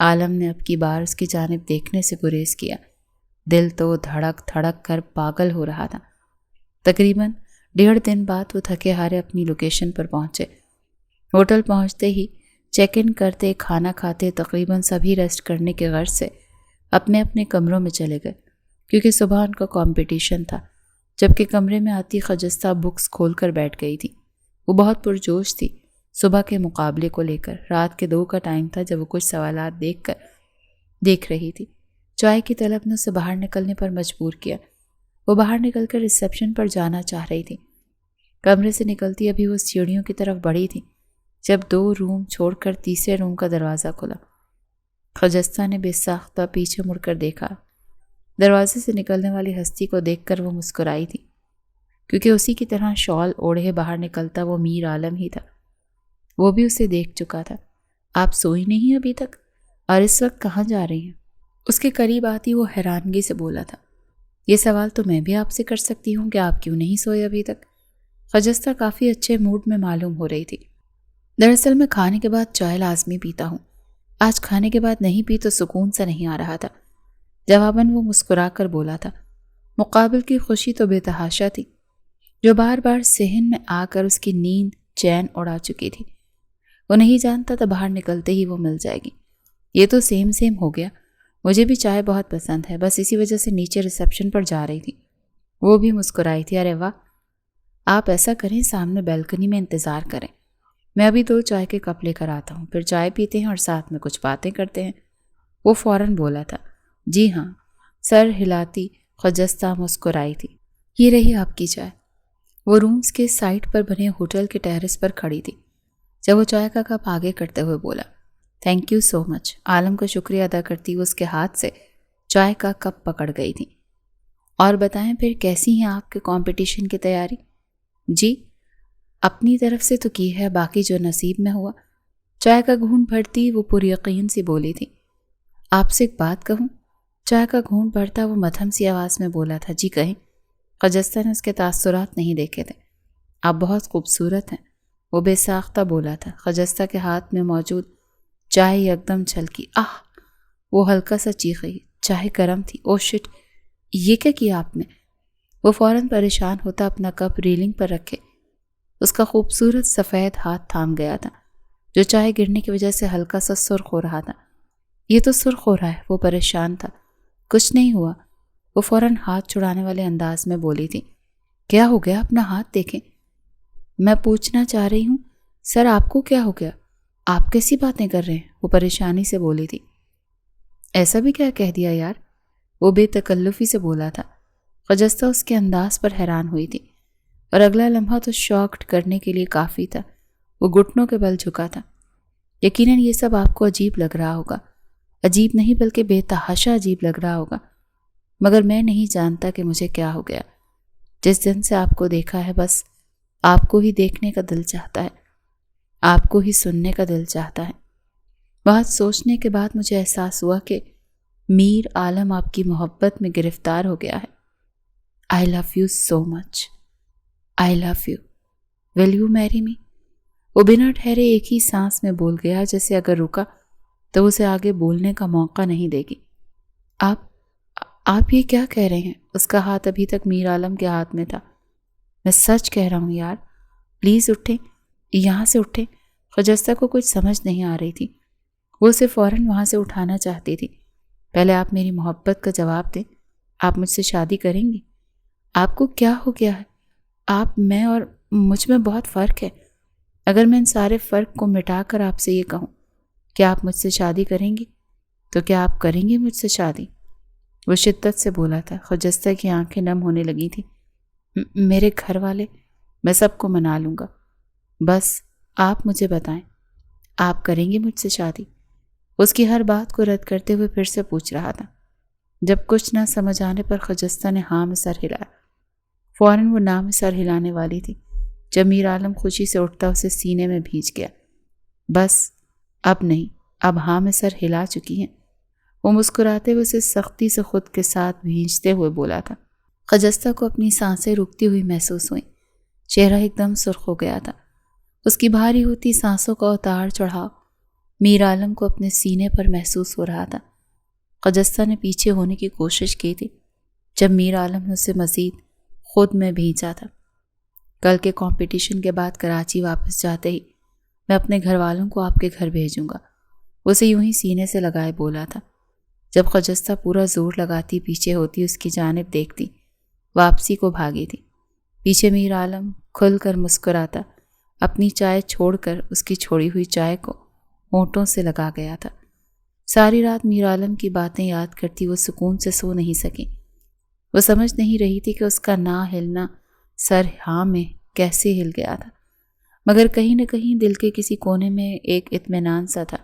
عالم نے اب کی بار اس کی جانب دیکھنے سے گریز کیا۔ دل تو دھڑک دھڑک کر پاگل ہو رہا تھا۔ تقریباً 1.5 دن بعد وہ تھکے ہارے اپنی لوکیشن پر پہنچے۔ ہوٹل پہنچتے ہی چیک ان کرتے، کھانا کھاتے تقریباً سبھی ریسٹ کرنے کے غرض سے اپنے اپنے کمروں میں چلے گئے، کیونکہ صبح ان کا کمپٹیشن تھا۔ جبکہ کمرے میں آتی خجستہ بکس کھول کر بیٹھ گئی تھی۔ وہ بہت پرجوش تھی صبح کے مقابلے کو لے کر۔ رات کے 2 کا ٹائم تھا جب وہ کچھ سوالات دیکھ رہی تھی۔ چائے کی طلب نے اسے باہر نکلنے پر مجبور کیا۔ وہ باہر نکل کر ریسیپشن پر جانا چاہ رہی تھی۔ کمرے سے نکلتی ابھی وہ سیڑھیوں کی طرف بڑھی تھی جب 2 روم چھوڑ کر تیسرے روم کا دروازہ کھلا۔ خجستہ نے بے ساختہ پیچھے مڑ کر دیکھا۔ دروازے سے نکلنے والی ہستی کو دیکھ کر وہ مسکرائی تھی، کیونکہ اسی کی طرح شال اوڑھے باہر نکلتا وہ میر عالم ہی تھا۔ وہ بھی اسے دیکھ چکا تھا۔ آپ سوئی نہیں ابھی تک؟ اور اس وقت کہاں جا رہی ہیں؟ اس کے قریب آتی وہ حیرانگی سے بولا تھا۔ یہ سوال تو میں بھی آپ سے کر سکتی ہوں کہ آپ کیوں نہیں سوئے ابھی تک؟ خجستہ کافی اچھے موڈ میں معلوم ہو رہی تھی۔ دراصل میں کھانے کے بعد چائے لازمی پیتا ہوں۔ آج کھانے کے بعد نہیں پی تو سکون سے نہیں آ رہا تھا۔ جواباً وہ مسکرا کر بولا تھا۔ مقابل کی خوشی تو بے تحاشا تھی، جو بار بار صحن میں آ کر اس کی نیند چین اڑا چکی تھی۔ وہ نہیں جانتا تھا باہر نکلتے ہی وہ مل جائے گی۔ یہ تو سیم ہو گیا۔ مجھے بھی چائے بہت پسند ہے، بس اسی وجہ سے نیچے ریسیپشن پر جا رہی تھی۔ وہ بھی مسکرائی تھی۔ ارے واہ، آپ ایسا کریں، سامنے بیلکنی میں انتظار کریں، میں ابھی 2 چائے کے کپ لے کر آتا ہوں، پھر چائے پیتے ہیں اور ساتھ میں کچھ باتیں کرتے ہیں۔ وہ فوراً بولا تھا۔ جی ہاں، سر ہلاتی خجستہ مسکرائی تھی۔ یہ رہی آپ کی چائے۔ وہ رومز کے سائٹ پر بنے ہوٹل کے ٹیرس پر کھڑی تھی جب وہ چائے کا کپ آگے کرتے ہوئے بولا، تھینک یو سو مچ۔ عالم کا شکریہ ادا کرتی وہ اس کے ہاتھ سے چائے کا کپ پکڑ گئی تھی۔ اور بتائیں پھر کیسی ہیں آپ کے کمپٹیشن کی تیاری؟ جی، اپنی طرف سے تو کی ہے، باقی جو نصیب میں ہوا۔ چائے کا گھونٹ بھرتی وہ پر یقین سی بولی تھی۔ آپ سے ایک بات کہوں؟ چائے کا گھونٹ بھرتا وہ مدھم سی آواز میں بولا تھا۔ جی کہیں۔ خجستہ نے اس کے تاثرات نہیں دیکھے تھے۔ آپ بہت خوبصورت ہیں، وہ بے ساختہ بولا تھا۔ خجستہ کے ہاتھ میں موجود چائے یکدم چھلکی۔ آہ! وہ ہلکا سا چیخی۔ چائے گرم تھی۔ او شٹ، یہ کیا کیا آپ نے؟ وہ فوراً پریشان ہوتا اپنا کپ ریلنگ پر رکھے اس کا خوبصورت سفید ہاتھ تھام گیا تھا، جو چائے گرنے کی وجہ سے ہلکا سا سرخ ہو رہا تھا۔ یہ تو سرخ ہو رہا ہے۔ وہ پریشان تھا۔ کچھ نہیں ہوا، وہ فوراً ہاتھ چھڑانے والے انداز میں بولی تھی۔ کیا ہو گیا؟ اپنا ہاتھ دیکھیں۔ میں پوچھنا چاہ رہی ہوں سر، آپ کو کیا ہو گیا؟ آپ کیسی باتیں کر رہے ہیں؟ وہ پریشانی سے بولی تھی۔ ایسا بھی کیا کہہ دیا یار؟ وہ بے تکلفی سے بولا تھا۔ خجستہ اس کے انداز پر حیران ہوئی تھی، اور اگلا لمحہ تو شاکڈ کرنے کے لیے کافی تھا۔ وہ گھٹنوں کے بل جھکا تھا۔ یقیناً یہ سب آپ کو عجیب لگ رہا ہوگا۔ عجیب نہیں بلکہ بے تحاشا عجیب لگ رہا ہوگا، مگر میں نہیں جانتا کہ مجھے کیا ہو گیا۔ جس دن سے آپ کو دیکھا ہے بس آپ کو ہی دیکھنے کا دل چاہتا ہے، آپ کو ہی سننے کا دل چاہتا ہے۔ بہت سوچنے کے بعد مجھے احساس ہوا کہ میر عالم آپ کی محبت میں گرفتار ہو گیا ہے۔ I love you so much. I love you. Will you marry me? وہ بنا ٹھہرے ایک ہی سانس میں بول گیا، جیسے اگر رکا تو اسے آگے بولنے کا موقع نہیں دے گی۔ آپ یہ کیا کہہ رہے ہیں؟ اس کا ہاتھ ابھی تک میر عالم کے ہاتھ میں تھا۔ میں سچ کہہ رہا ہوں یار، پلیز اٹھیں، یہاں سے اٹھیں۔ خجستہ کو کچھ سمجھ نہیں آ رہی تھی۔ وہ اسے فوراً وہاں سے اٹھانا چاہتی تھی۔ پہلے آپ میری محبت کا جواب دیں، آپ مجھ سے شادی کریں گی؟ آپ کو کیا ہو گیا ہے؟ آپ میں اور مجھ میں بہت فرق ہے۔ اگر میں ان سارے فرق کو مٹا کر آپ سے یہ کہوں کہ آپ مجھ سے شادی کریں گی، تو کیا آپ کریں گے مجھ سے شادی؟ وہ شدت سے بولا تھا۔ خجستہ کی آنکھیں نم ہونے لگی تھیں۔ میرے گھر والے، میں سب کو منا لوں گا، بس آپ مجھے بتائیں، آپ کریں گے مجھ سے شادی؟ اس کی ہر بات کو رد کرتے ہوئے پھر سے پوچھ رہا تھا۔ جب کچھ نہ سمجھ آنے پر خجستہ نے ہاں میں سر ہلایا۔ فوراً وہ نہ میں سر ہلانے والی تھی جب میر عالم خوشی سے اٹھتا اسے سینے میں بھینچ گیا۔ بس اب نہیں، اب ہاں میں سر ہلا چکی ہیں۔ وہ مسکراتے ہوئے اسے سختی سے خود کے ساتھ بھینچتے ہوئے بولا تھا۔ خجستہ کو اپنی سانسیں رکتی ہوئی محسوس ہوئیں۔ چہرہ ایک دم سرخ ہو گیا تھا۔ اس کی بھاری ہوتی سانسوں کا اتار چڑھاؤ میر عالم کو اپنے سینے پر محسوس ہو رہا تھا۔ خجستہ نے پیچھے ہونے کی کوشش کی تھی جب میر عالم نے اسے مزید خود میں بھیجا تھا۔ کل کے کمپٹیشن کے بعد کراچی واپس جاتے ہی میں اپنے گھر والوں کو آپ کے گھر بھیجوں گا، اسے یوں ہی سینے سے لگائے بولا تھا۔ جب خجستہ پورا زور لگاتی پیچھے ہوتی اس کی جانب دیکھتی، واپسی کو بھاگی تھی۔ پیچھے میر عالم کھل کر مسکراتا اپنی چائے چھوڑ کر اس کی چھوڑی ہوئی چائے کو ہونٹوں سے لگا گیا تھا۔ ساری رات میر عالم کی باتیں یاد کرتی وہ سکون سے سو نہیں سکی۔ وہ سمجھ نہیں رہی تھی کہ اس کا نہ ہلنا سر ہاں میں کیسے ہل گیا تھا، مگر کہیں نہ کہیں دل کے کسی کونے میں ایک اطمینان سا تھا۔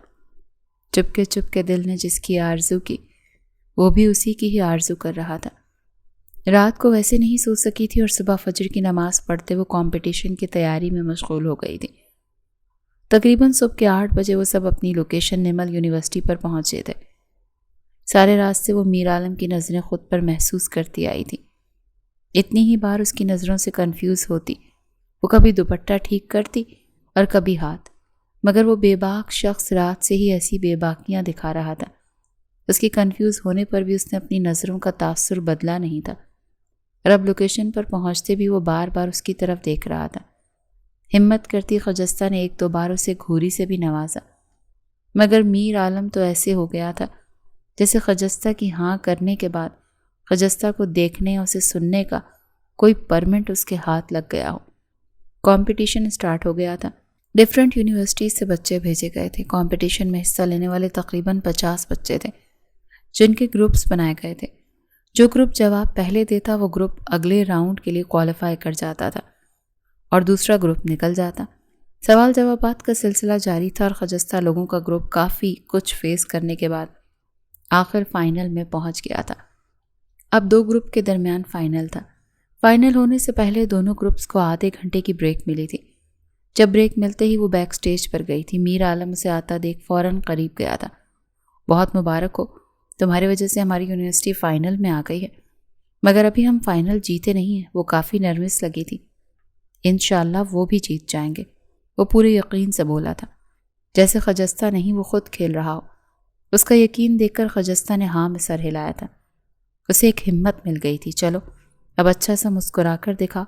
چپکے دل نے جس کی آرزو کی وہ بھی اسی کی ہی آرزو کر رہا تھا۔ رات کو ویسے نہیں سو سکی تھی اور صبح فجر کی نماز پڑھتے وہ کمپٹیشن کی تیاری میں مشغول ہو گئی تھی۔ تقریباً صبح کے 8 بجے وہ سب اپنی لوکیشن نمل یونیورسٹی پر پہنچے تھے۔ سارے راستے وہ میر عالم کی نظریں خود پر محسوس کرتی آئی تھی۔ اتنی ہی بار اس کی نظروں سے کنفیوز ہوتی، وہ کبھی دوپٹہ ٹھیک کرتی اور کبھی ہاتھ، مگر وہ بے باک شخص رات سے ہی ایسی بے باکیاں دکھا رہا تھا۔ اس کی کنفیوز ہونے پر بھی اس نے اپنی نظروں کا تاثر بدلا نہیں تھا، اور اب لوکیشن پر پہنچتے بھی وہ بار بار اس کی طرف دیکھ رہا تھا۔ ہمت کرتی خجستہ نے 1-2 بار اسے گھوری سے بھی نوازا، مگر میر عالم تو ایسے ہو گیا تھا جیسے خجستہ کی ہاں کرنے کے بعد خجستہ کو دیکھنے اور اسے سننے کا کوئی پرمٹ اس کے ہاتھ لگ گیا ہو۔ کمپٹیشن سٹارٹ ہو گیا تھا۔ ڈیفرنٹ یونیورسٹیز سے بچے بھیجے گئے تھے۔ کمپٹیشن میں حصہ لینے والے تقریباً 50 بچے تھے جن کے گروپس بنائے گئے تھے۔ جو گروپ جواب پہلے دیتا وہ گروپ اگلے راؤنڈ کے لیے کوالیفائی کر جاتا تھا اور دوسرا گروپ نکل جاتا۔ سوال جوابات کا سلسلہ جاری تھا اور خجستہ لوگوں کا گروپ کافی کچھ فیس کرنے کے بعد آخر فائنل میں پہنچ گیا تھا۔ اب 2 گروپ کے درمیان فائنل تھا۔ فائنل ہونے سے پہلے دونوں گروپس کو آدھے گھنٹے کی بریک ملی تھی۔ جب بریک ملتے ہی وہ بیک سٹیج پر گئی تھی۔ میر عالم اسے آتا دیکھ فوراً قریب گیا تھا۔ بہت مبارک ہو، تمہاری وجہ سے ہماری یونیورسٹی فائنل میں آ گئی ہے، مگر ابھی ہم فائنل جیتے نہیں ہیں۔ وہ کافی نروس لگی تھی۔ انشاءاللہ وہ بھی جیت جائیں گے، وہ پورے یقین سے بولا تھا، جیسے خجستہ نہیں وہ خود کھیل رہا ہو۔ اس کا یقین دیکھ کر خجستہ نے ہاں میں سر ہلایا تھا۔ اسے ایک ہمت مل گئی تھی۔ چلو اب اچھا سا مسکرا کر دکھا۔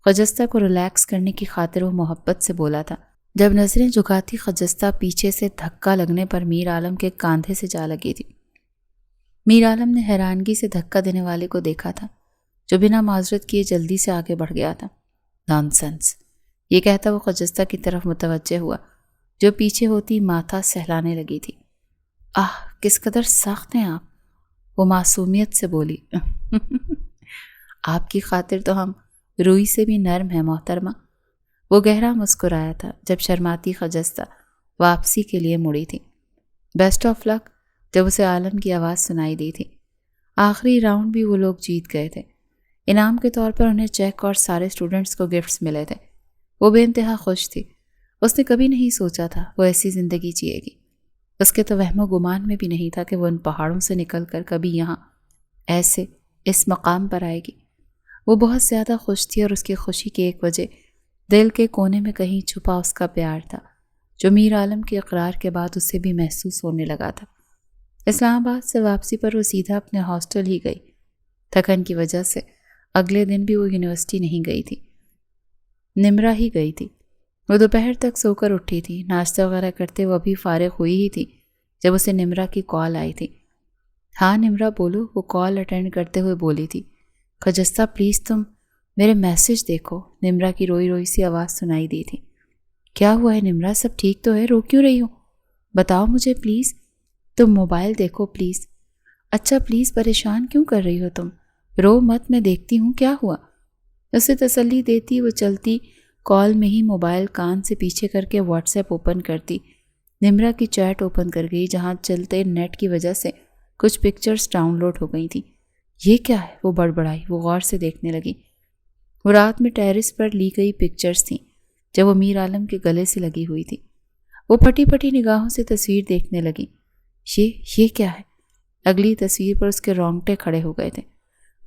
خجستہ کو ریلیکس کرنے کی خاطر وہ محبت سے بولا تھا۔ جب نظریں جھکاتی خجستہ پیچھے سے دھکا لگنے پر میر عالم کے کاندھے سے جا لگی تھی۔ میر عالم نے حیرانگی سے دھکا دینے والے کو دیکھا تھا جو بنا معذرت کیے جلدی سے آگے بڑھ گیا تھا۔ نانسنس، یہ کہتا وہ خجستہ کی طرف متوجہ ہوا جو پیچھے ہوتی ماتھا سہلانے لگی تھی۔ آہ کس قدر سخت ہیں آپ، وہ معصومیت سے بولی۔ آپ کی خاطر تو ہم روئی سے بھی نرم ہیں محترمہ۔ وہ گہرا مسکرایا تھا جب شرماتی خجستہ واپسی کے لیے مڑی تھی۔ بیسٹ آف لک، جب اسے عالم کی آواز سنائی دی تھی۔ آخری راؤنڈ بھی وہ لوگ جیت گئے تھے۔ انعام کے طور پر انہیں چیک اور سارے اسٹوڈنٹس کو گفٹس ملے تھے۔ وہ بے انتہا خوش تھی۔ اس نے کبھی نہیں سوچا تھا وہ ایسی زندگی جیے گی۔ اس کے تو وہم و گمان میں بھی نہیں تھا کہ وہ ان پہاڑوں سے نکل کر کبھی یہاں ایسے اس مقام پر آئے گی۔ وہ بہت زیادہ خوش تھی اور اس کی خوشی کی ایک وجہ دل کے کونے میں کہیں چھپا اس کا پیار تھا جو میر عالم کے اقرار کے بعد اسے بھی محسوس ہونے لگا تھا۔ اسلام آباد سے واپسی پر وہ سیدھا اپنے ہاسٹل ہی گئی۔ تھکن کی وجہ سے اگلے دن بھی وہ یونیورسٹی نہیں گئی تھی، نمرا ہی گئی تھی۔ وہ دوپہر تک سو کر اٹھی تھی۔ ناشتہ وغیرہ کرتے وہ ابھی فارغ ہوئی ہی تھی جب اسے نمرا کی کال آئی تھی۔ ہاں نمرا بولو، وہ کال اٹینڈ کرتے ہوئے بولی تھی۔ خجستہ پلیز تم میرے میسج دیکھو، نمرا کی روئی روئی سی آواز سنائی دی تھی۔ کیا ہوا ہے نمرا، سب ٹھیک تو ہے؟ رو کیوں رہی ہو؟ بتاؤ مجھے پلیز۔ تم موبائل دیکھو پلیز۔ اچھا پلیز پریشان کیوں کر رہی ہو تم؟ رو مت، میں دیکھتی ہوں کیا ہوا۔ اسے تسلی دیتی وہ چلتی کال میں ہی موبائل کان سے پیچھے کر کے واٹس ایپ اوپن کرتی۔ نمرا کی چیٹ اوپن کر گئی جہاں چلتے نیٹ کی وجہ سے کچھ پکچرز ڈاؤن لوڈ ہو گئی تھیں۔ یہ کیا ہے؟ وہ بڑبڑائی۔ وہ غور سے دیکھنے لگی۔ وہ رات میں ٹیرس پر لی گئی پکچرز تھیں جب وہ میر عالم کے گلے سے لگی ہوئی تھی۔ وہ پھٹی پھٹی نگاہوں سے تصویر دیکھنے لگی۔ یہ کیا ہے؟ اگلی تصویر پر اس کے رونگٹے کھڑے ہو گئے تھے۔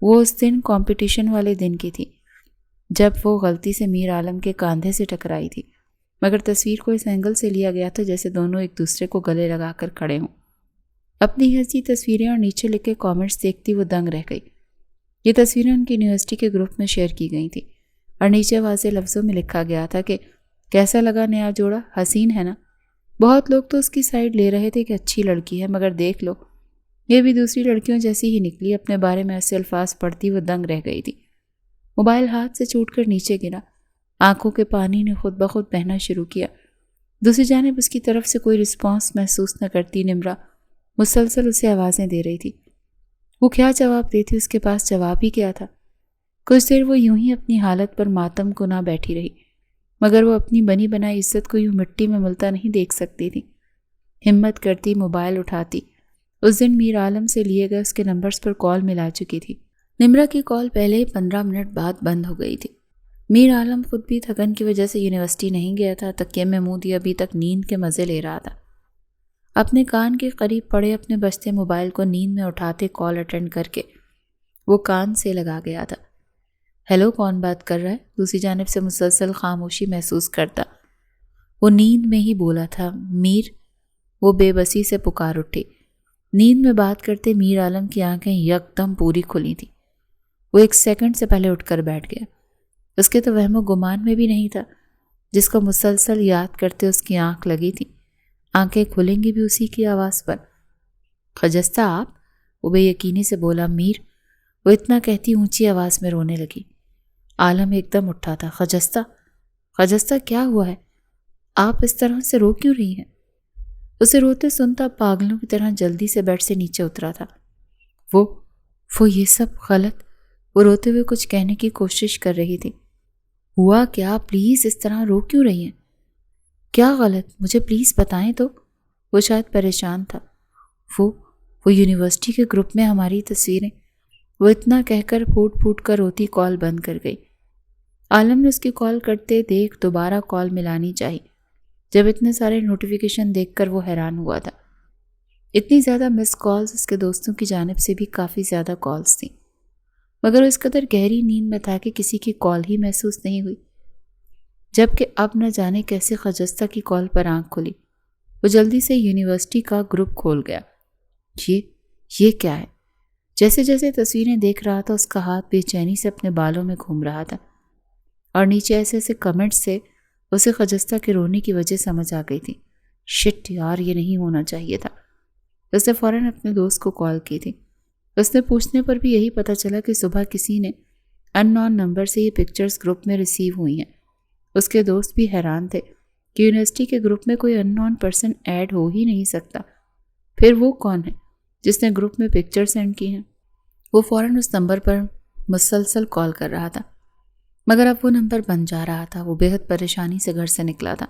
وہ اس دن کمپٹیشن والے دن کی تھی جب وہ غلطی سے میر عالم کے کاندھے سے ٹکرائی تھی، مگر تصویر کو اس اینگل سے لیا گیا تھا جیسے دونوں ایک دوسرے کو گلے لگا کر کھڑے ہوں۔ اپنی ہنسی تصویریں اور نیچے لکھے کامنٹس دیکھتی وہ دنگ رہ گئی۔ یہ تصویریں ان کی یونیورسٹی کے گروپ میں شیئر کی گئی تھیں اور نیچے واضح لفظوں میں لکھا گیا تھا کہ کیسا لگا نیا جوڑا، حسین ہے نا؟ بہت لوگ تو اس کی سائڈ لے رہے تھے کہ اچھی لڑکی ہے، مگر دیکھ لو یہ بھی دوسری لڑکیوں جیسی ہی نکلی۔ اپنے بارے میں ایسے الفاظ پڑھتی وہ دنگ رہ گئی تھی۔ موبائل ہاتھ سے چھوٹ کر نیچے گرا۔ آنکھوں کے پانی نے خود بخود بہنا شروع کیا۔ دوسری جانب اس کی طرف سے کوئی رسپانس محسوس نہ کرتی نمرا مسلسل اسے آوازیں دے رہی تھی۔ وہ کیا جواب دیتی؟ اس کے پاس جواب ہی کیا تھا؟ کچھ دیر وہ یوں ہی اپنی حالت پر ماتم گنا بیٹھی رہی، مگر وہ اپنی بنی بنائی عزت کو یوں مٹی میں ملتا نہیں دیکھ سکتی تھی۔ ہمت کرتی موبائل اٹھاتی۔ اس دن میر عالم سے لیے گئے اس کے نمبرز پر کال ملا چکی تھی۔ نمرا کی کال پہلے ہی 15 منٹ بعد بند ہو گئی تھی۔ میر عالم خود بھی تھکن کی وجہ سے یونیورسٹی نہیں گیا تھا۔ تکیے میں منہ دیے ابھی تک نیند کے مزے لے رہا تھا۔ اپنے کان کے قریب پڑے اپنے بجتے موبائل کو نیند میں اٹھاتے کال اٹینڈ کر کے وہ کان سے لگا گیا تھا۔ ہیلو، کون بات کر رہا ہے؟ دوسری جانب سے مسلسل خاموشی محسوس کرتا وہ نیند میں ہی بولا تھا، میر۔ وہ بے بسی سے پکار اٹھی۔ نیند میں بات کرتے میر عالم کی آنکھیں یکدم پوری کھلی تھیں۔ وہ 1 سیکنڈ سے پہلے اٹھ کر بیٹھ گیا۔ اس کے تو وہم و گمان میں بھی نہیں تھا جس کو مسلسل یاد کرتے اس کی آنکھ لگی تھی۔ آنکھیں کھلیں گی بھی اسی کی آواز پر۔ خجستہ آپ؟ وہ بے یقینی سے بولا، میر۔ وہ اتنا کہتی اونچی آواز میں رونے لگی۔ عالم ایک دم اٹھا تھا۔ خجستہ؟ خجستہ کیا ہوا ہے؟ آپ اس طرح سے رو کیوں رہی ہیں؟ اسے روتے سنتا پاگلوں کی طرح جلدی سے بیڈ سے نیچے اترا تھا۔ وہ یہ سب غلط۔ وہ روتے ہوئے کچھ کہنے کی کوشش کر رہی تھی۔ ہوا کیا؟ پلیز اس طرح رو کیوں رہی ہیں؟ کیا غلط؟ مجھے پلیز بتائیں تو۔ وہ شاید پریشان تھا۔ وہ یونیورسٹی کے گروپ میں ہماری تصویریں۔ وہ اتنا کہہ کر پھوٹ پھوٹ کر روتی کال بند کر گئی۔ عالم نے اس کی کال کرتے دیکھ دوبارہ کال ملانی چاہی۔ جب اتنے سارے نوٹیفیکیشن دیکھ کر وہ حیران ہوا تھا۔ اتنی زیادہ مس کالز اس کے دوستوں کی جانب سے بھی کافی زیادہ کالز تھیں، مگر وہ اس قدر گہری نیند میں تھا کہ کسی کی کال ہی محسوس نہیں ہوئی۔ جبکہ اب نہ جانے کیسے خجستہ کی کال پر آنکھ کھلی۔ وہ جلدی سے یونیورسٹی کا گروپ کھول گیا۔ یہ کیا ہے؟ جیسے جیسے تصویریں دیکھ رہا تھا اس کا ہاتھ بے چینی سے اپنے بالوں میں گھوم رہا تھا، اور نیچے ایسے ایسے کمنٹس سے اسے خجستہ کے رونے کی وجہ سمجھ آ گئی تھی۔ شٹ یار، یہ نہیں ہونا چاہیے تھا۔ اس نے فوراً اپنے دوست کو کال کی تھی۔ اس نے پوچھنے پر بھی یہی پتہ چلا کہ صبح کسی نے ان نون نمبر سے یہ پکچرز گروپ میں ریسیو ہوئی ہیں۔ اس کے دوست بھی حیران تھے کہ یونیورسٹی کے گروپ میں کوئی ان نون پرسن ایڈ ہو ہی نہیں سکتا، پھر وہ کون ہے جس نے گروپ میں پکچر سینڈ کی ہیں؟ وہ فوراً اس نمبر پر مسلسل کال کر رہا تھا، مگر اب وہ نمبر بند جا رہا تھا۔ وہ بے حد پریشانی سے گھر سے نکلا تھا۔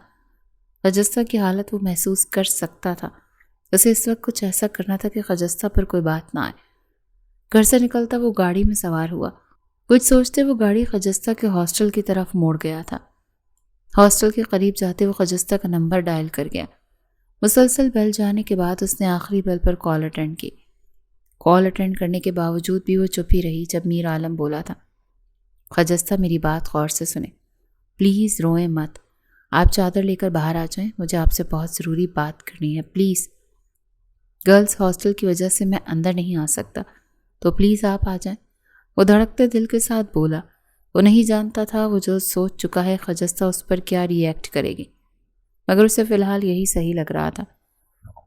خجستہ کی حالت وہ محسوس کر سکتا تھا۔ اسے اس وقت کچھ ایسا کرنا تھا کہ خجستہ پر کوئی بات نہ آئے۔ گھر سے نکلتا وہ گاڑی میں سوار ہوا۔ کچھ سوچتے وہ گاڑی خجستہ کے ہاسٹل کی طرف موڑ گیا تھا۔ ہاسٹل کے قریب جاتے وہ خجستہ کا نمبر ڈائل کر گیا۔ مسلسل بیل جانے کے بعد اس نے آخری بیل پر کال اٹینڈ کی۔ کال اٹینڈ کرنے کے باوجود بھی وہ چپ ہی رہی جب میر عالم بولا تھا، خجستہ میری بات غور سے سنیں، پلیز روئیں مت، آپ چادر لے کر باہر آ جائیں، مجھے آپ سے بہت ضروری بات کرنی ہے، پلیز۔ گرلز ہاسٹل کی وجہ سے میں اندر نہیں آ سکتا، تو پلیز آپ آ جائیں۔ وہ دھڑکتے دل کے ساتھ بولا۔ وہ نہیں جانتا تھا وہ جو سوچ چکا ہے خجستہ اس پر کیا ری ایکٹ کرے گی، مگر اسے فی الحال یہی صحیح لگ رہا تھا،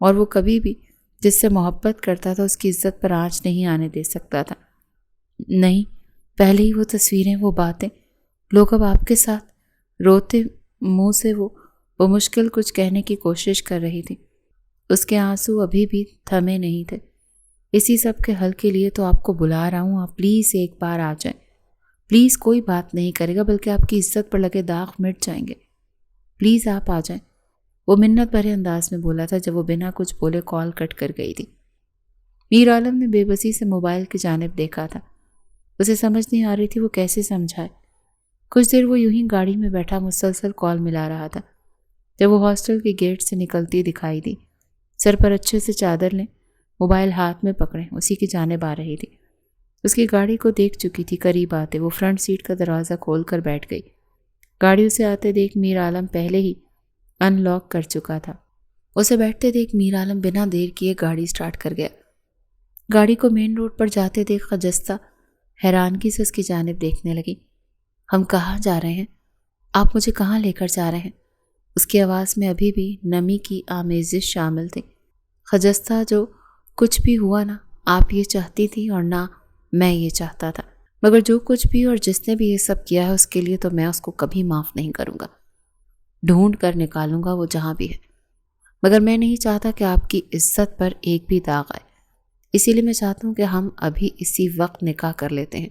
اور وہ کبھی بھی جس سے محبت کرتا تھا اس کی عزت پر آنچ نہیں آنے دے سکتا تھا۔ نہیں، پہلے ہی وہ تصویریں، وہ باتیں، لوگ اب آپ کے ساتھ۔ روتے منہ سے وہ مشکل کچھ کہنے کی کوشش کر رہی تھی۔ اس کے آنسو ابھی بھی تھمے نہیں تھے۔ اسی سب کے حل کے لیے تو آپ کو بلا رہا ہوں، آپ پلیز ایک بار آ جائیں، پلیز۔ کوئی بات نہیں کرے گا، بلکہ آپ کی عزت پر لگے داغ مٹ جائیں گے، پلیز آپ آ جائیں۔ وہ منت بھرے انداز میں بولا تھا جب وہ بنا کچھ بولے کال کٹ کر گئی تھی۔ میر عالم نے بے بسی سے موبائل کی جانب دیکھا تھا. اسے سمجھ نہیں آ رہی تھی وہ کیسے سمجھائے. کچھ دیر وہ یوں ہی گاڑی میں بیٹھا مسلسل کال ملا رہا تھا. جب وہ ہاسٹل کے گیٹ سے نکلتی دکھائی دی، سر پر اچھے سے چادر لیں، موبائل ہاتھ میں پکڑے اسی کی جانب آ رہی تھی. اس کی گاڑی کو دیکھ چکی تھی. قریب آتے وہ فرنٹ سیٹ کا دروازہ کھول کر بیٹھ گئی. گاڑی اسے آتے دیکھ میر عالم پہلے ہی ان لاک کر چکا تھا. اسے بیٹھتے دیکھ میر عالم بنا دیر کیے گاڑی سٹارٹ کر گیا. گاڑی کو مین روڈ پر جاتے دیکھ خجستہ حیرانگی سے اس کی جانب دیکھنے لگی. ہم کہاں جا رہے ہیں؟ آپ مجھے کہاں لے کر جا رہے ہیں؟ اس کی آواز میں ابھی بھی نمی کی آمیزش شامل تھی. خجستہ جو کچھ بھی ہوا نا، آپ یہ چاہتی تھی اور نہ میں یہ چاہتا تھا، مگر جو کچھ بھی اور جس نے بھی یہ سب کیا ہے اس کے لیے تو میں اس کو کبھی معاف نہیں کروں گا. ڈھونڈ کر نکالوں گا وہ جہاں بھی ہے، مگر میں نہیں چاہتا کہ آپ کی عزت پر ایک بھی داغ آئے. اسی لیے میں چاہتا ہوں کہ ہم ابھی اسی وقت نکاح کر لیتے ہیں.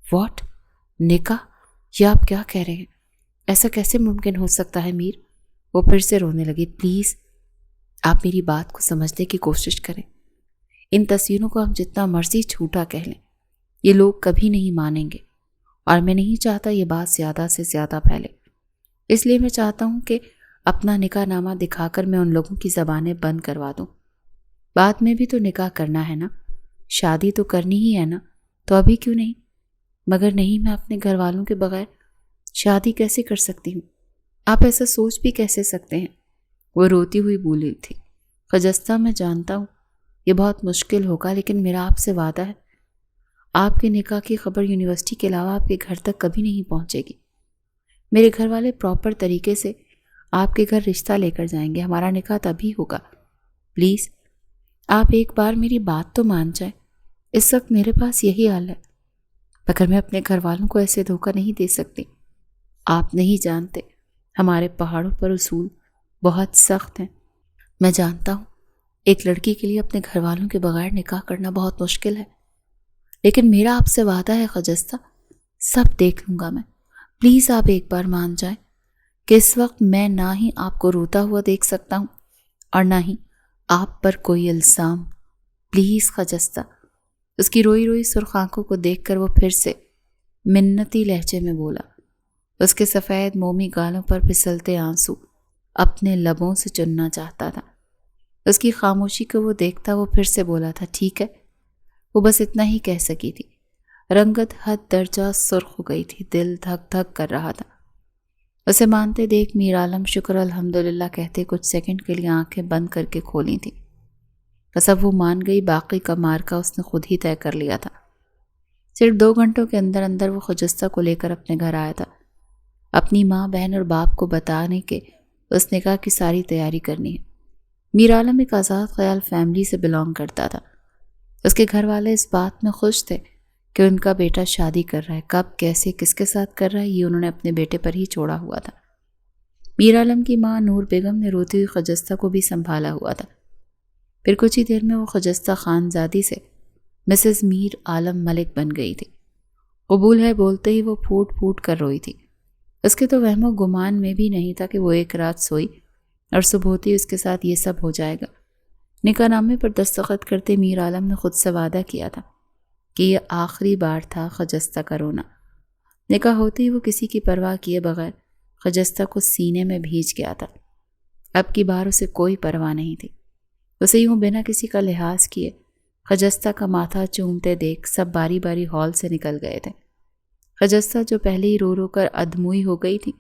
واٹ؟ نکاح؟ یہ آپ کیا کہہ رہے ہیں؟ ایسا کیسے ممکن ہو سکتا ہے میر؟ وہ پھر سے رونے لگی. پلیز آپ میری بات کو سمجھنے کی کوشش کریں. ان تصویروں کو ہم جتنا مرضی جھوٹا کہہ لیں، یہ لوگ کبھی نہیں مانیں گے، اور میں نہیں چاہتا یہ بات زیادہ سے زیادہ پھیلے. اس لیے میں چاہتا ہوں کہ اپنا نکاح نامہ دکھا کر میں ان لوگوں کی زبانیں بند کروا دوں. بعد میں بھی تو نکاح کرنا ہے نا، شادی تو کرنی ہی ہے نا، تو ابھی کیوں نہیں؟ مگر نہیں، میں اپنے گھر والوں کے بغیر شادی کیسے کر سکتی ہوں؟ آپ ایسا سوچ بھی کیسے سکتے ہیں؟ وہ روتی ہوئی بولی تھی. خجستہ میں جانتا ہوں یہ بہت مشکل ہوگا، لیکن میرا آپ سے وعدہ ہے آپ کے نکاح کی خبر یونیورسٹی کے علاوہ آپ کے گھر تک کبھی نہیں پہنچے گی. میرے گھر والے پراپر طریقے سے آپ کے گھر رشتہ لے کر جائیں گے. ہمارا نکاح تبھی ہوگا. پلیز آپ ایک بار میری بات تو مان جائیں. اس وقت میرے پاس یہی حل ہے، مگر میں اپنے گھر والوں کو ایسے دھوکہ نہیں دے سکتی. آپ نہیں جانتے ہمارے پہاڑوں پر اصول بہت سخت ہیں. میں جانتا ہوں ایک لڑکی کے لیے اپنے گھر والوں کے بغیر نکاح کرنا بہت مشکل ہے، لیکن میرا آپ سے وعدہ ہے خجستہ، سب دیکھ لوں گا میں. پلیز آپ ایک بار مان جائیں کہ اس وقت میں نہ ہی آپ کو روتا ہوا دیکھ سکتا ہوں اور نہ ہی آپ پر کوئی الزام. پلیز خجستہ. اس کی روئی روئی سرخ آنکھوں کو دیکھ کر وہ پھر سے منتی لہجے میں بولا. اس کے سفید مومی گالوں پر پھسلتے آنسو اپنے لبوں سے چننا چاہتا تھا. اس کی خاموشی کو وہ دیکھتا وہ پھر سے بولا تھا. ٹھیک ہے. وہ بس اتنا ہی کہہ سکی تھی. رنگت حد درجہ سرخ ہو گئی تھی. دل دھک دھک کر رہا تھا. اسے مانتے دیکھ میر عالم شکر الحمدللہ کہتے کچھ سیکنڈ کے لیے آنکھیں بند کر کے کھولی تھی. بس اب وہ مان گئی. باقی کا مارکا اس نے خود ہی طے کر لیا تھا. صرف 2 گھنٹوں کے اندر اندر وہ خجستہ کو لے کر اپنے گھر آیا تھا. اپنی ماں بہن اور باپ کو بتانے کے اس نکاح کی ساری تیاری کرنی ہے. میر عالم ایک آزاد خیال فیملی سے بلانگ کرتا تھا. اس کے گھر والے اس بات میں خوش تھے کہ ان کا بیٹا شادی کر رہا ہے. کب، کیسے، کس کے ساتھ کر رہا ہے، یہ انہوں نے اپنے بیٹے پر ہی چھوڑا ہوا تھا. میر عالم کی ماں نور بیگم نے روتی ہوئی خجستہ کو بھی سنبھالا ہوا تھا. پھر کچھ ہی دیر میں وہ خجستہ خانزادی سے مسز میر عالم ملک بن گئی تھی. قبول ہے بولتے ہی وہ پھوٹ پھوٹ کر روئی تھی. اس کے تو وہم و گمان میں بھی نہیں تھا کہ وہ ایک رات سوئی اور صبح ہوتی اس کے ساتھ یہ سب ہو جائے گا. نکاح نامے پر دستخط کرتے میر عالم نے خود سے وعدہ کیا تھا کہ یہ آخری بار تھا خجستہ کا رونا. نکاح ہوتے ہی وہ کسی کی پرواہ کیے بغیر خجستہ کو سینے میں بھیج گیا تھا. اب کی بار اسے کوئی پرواہ نہیں تھی. اسے یوں بنا کسی کا لحاظ کیے خجستہ کا ماتھا چومتے دیکھ سب باری باری ہال سے نکل گئے تھے. خجستہ جو پہلے ہی رو رو کر ادموئی ہو گئی تھی،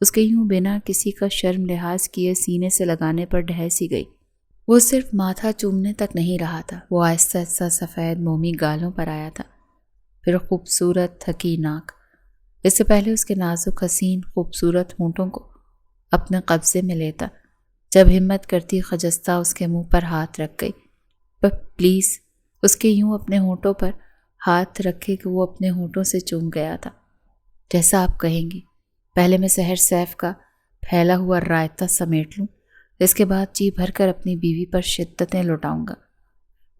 اس کے یوں بنا کسی کا شرم لحاظ کیے سینے سے لگانے پر ڈھہ سی گئی. وہ صرف ماتھا چومنے تک نہیں رہا تھا، وہ آہستہ آہستہ سفید مومی گالوں پر آیا تھا، پھر خوبصورت تھکی ناک. اس سے پہلے اس کے نازک حسین خوبصورت ہونٹوں کو اپنے قبضے میں لیتا. جب ہمت کرتی خجستہ اس کے منہ پر ہاتھ رکھ گئی. پر پلیز اس کے یوں اپنے ہونٹوں پر ہاتھ رکھے کہ وہ اپنے ہونٹوں سے چوم گیا تھا. جیسا آپ کہیں گی. پہلے میں سحر سیف کا پھیلا ہوا رائتا سمیٹ لوں، اس کے بعد جی بھر کر اپنی بیوی پر شدتیں لوٹاؤں گا.